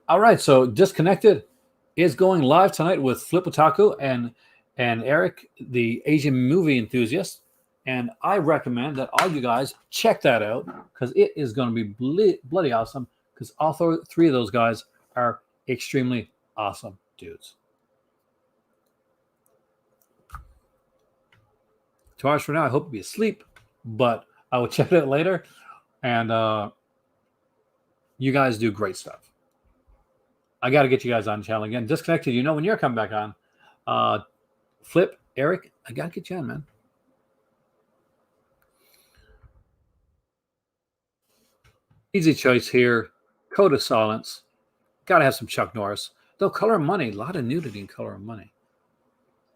All right, so Disconnected is going live tonight with Flip Otaku and Eric, the Asian movie enthusiast. And I recommend that all you guys check that out because it is going to be bloody awesome because all three of those guys are extremely awesome dudes. 2 hours from now, I hope to be asleep, but I will check it later. And you guys do great stuff. I got to get you guys on the channel again. Disconnected, you know when you're coming back on. Flip, Eric, I got to get you on, man. Easy choice here. Code of Silence. Got to have some Chuck Norris. Though Color of Money, a lot of nudity in Color of Money.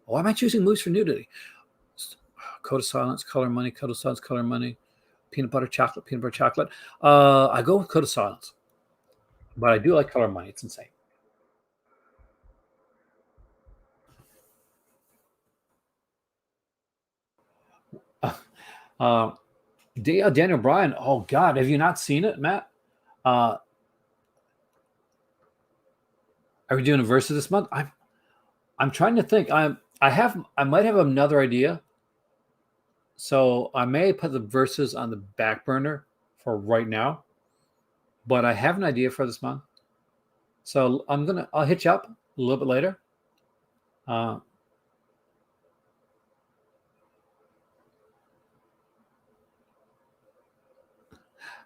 Why am I choosing movies for nudity? Code of Silence, Color of Money, Code of Silence, Color of Money, Peanut Butter Chocolate, Peanut Butter Chocolate. I go with Code of Silence. But I do like Color of Money. It's insane. Daniel Bryan. Oh, God. Have you not seen it, Matt? Are we doing a versus this month? I'm trying to think. I might have another idea. So I may put the verses on the back burner for right now, but I have an idea for this month. So I'll hit you up a little bit later.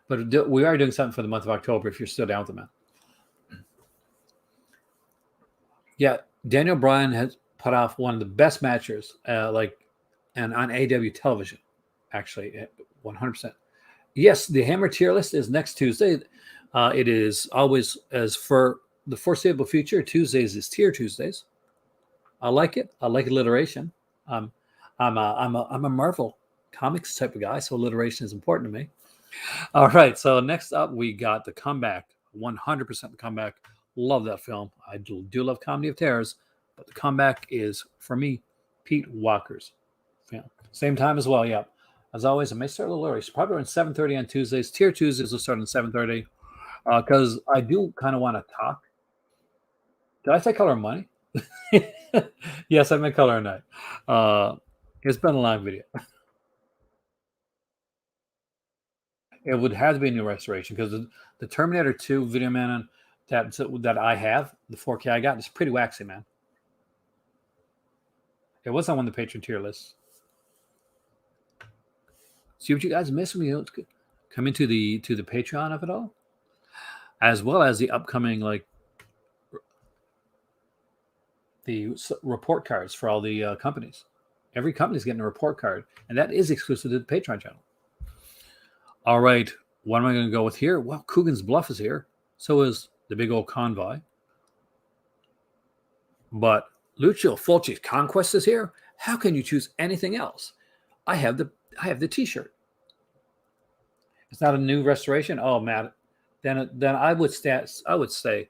But we are doing something for the month of October if you're still down with it, man. Yeah, Daniel Bryan has put off one of the best matches, and on AW television, actually, 100%. Yes, the Hammer tier list is next Tuesday. It is always, as for the foreseeable future, Tuesdays is Tier Tuesdays. I like it. I like alliteration. I'm a Marvel Comics type of guy, so alliteration is important to me. All right, so next up we got The Comeback. 100% The Comeback. Love that film. I do love Comedy of Terrors, but The Comeback is, for me, Pete Walker's film. Same time as well, yep. As always, it may start a little early. It's probably around 7:30 on Tuesdays. Tier Tuesdays will start at 7:30 because I do kind of want to talk. Did I say Color of Money? Yes, I meant Color of Night. It's been a long video. It would have to be a new restoration because the Terminator 2 video man that I have, the 4K I got, is pretty waxy, man. It was on one of the patron tier lists. See what you guys miss when you come into the Patreon of it all, as well as the upcoming the report cards for all the companies. Every company's getting a report card, and that is exclusive to the Patreon channel. All right, what am I going to go with here? Well, Coogan's Bluff is here. So is the big old convoy. But Lucio Fulci's Conquest is here. How can you choose anything else? I have the T-shirt. It's not a new restoration. Oh, man, then I would stay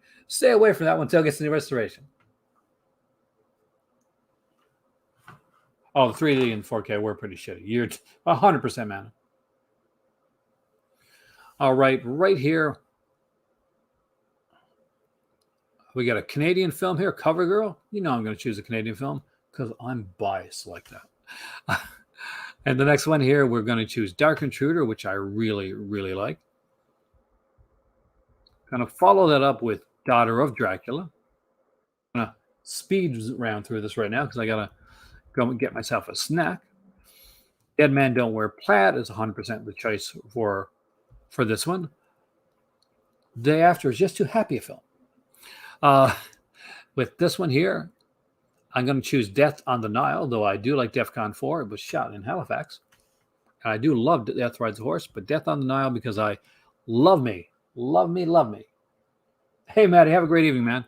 away from that one until it gets a new restoration. Oh, the 3D and 4K were pretty shitty. You're 100%, man. All right, right here, we got a Canadian film here, CoverGirl. You know I'm going to choose a Canadian film because I'm biased like that. And the next one here, we're going to choose Dark Intruder, which I really, really like. Going to follow that up with Daughter of Dracula. I'm going to speed round through this right now because I got to go and get myself a snack. Dead Man Don't Wear Plaid is 100% the choice for this one. Day After is just too happy a film. With this one here, I'm going to choose Death on the Nile, though I do like DEFCON 4. It was shot in Halifax. And I do love Death Rides a Horse, but Death on the Nile because I love me. Hey, Maddie, have a great evening, man.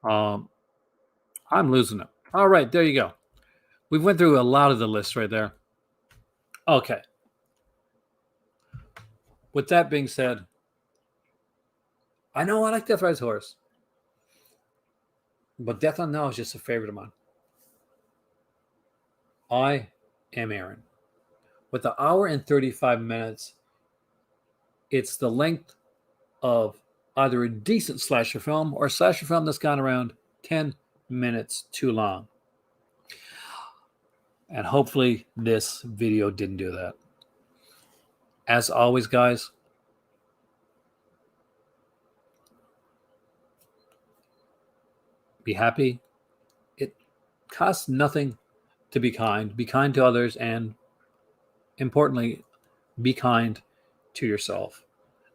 I'm losing it. All right, there you go. We went through a lot of the list right there. Okay. With that being said, I know I like Death Rides a Horse, but Death on the Nile is just a favorite of mine. I am Aaron. With the hour and 35 minutes, it's the length of either a decent slasher film or a slasher film that's gone around 10 minutes too long. And hopefully this video didn't do that. As always, guys, be happy. It costs nothing to be kind to others, and importantly, be kind to yourself.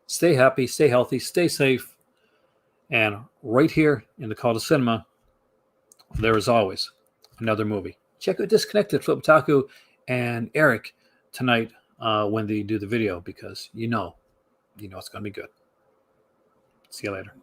Stay happy, stay healthy, stay safe. And right here in the Call to Cinema, there is always another movie. Check out Disconnected, Flip Taku, and Eric tonight when they do the video, because you know it's going to be good. See you later.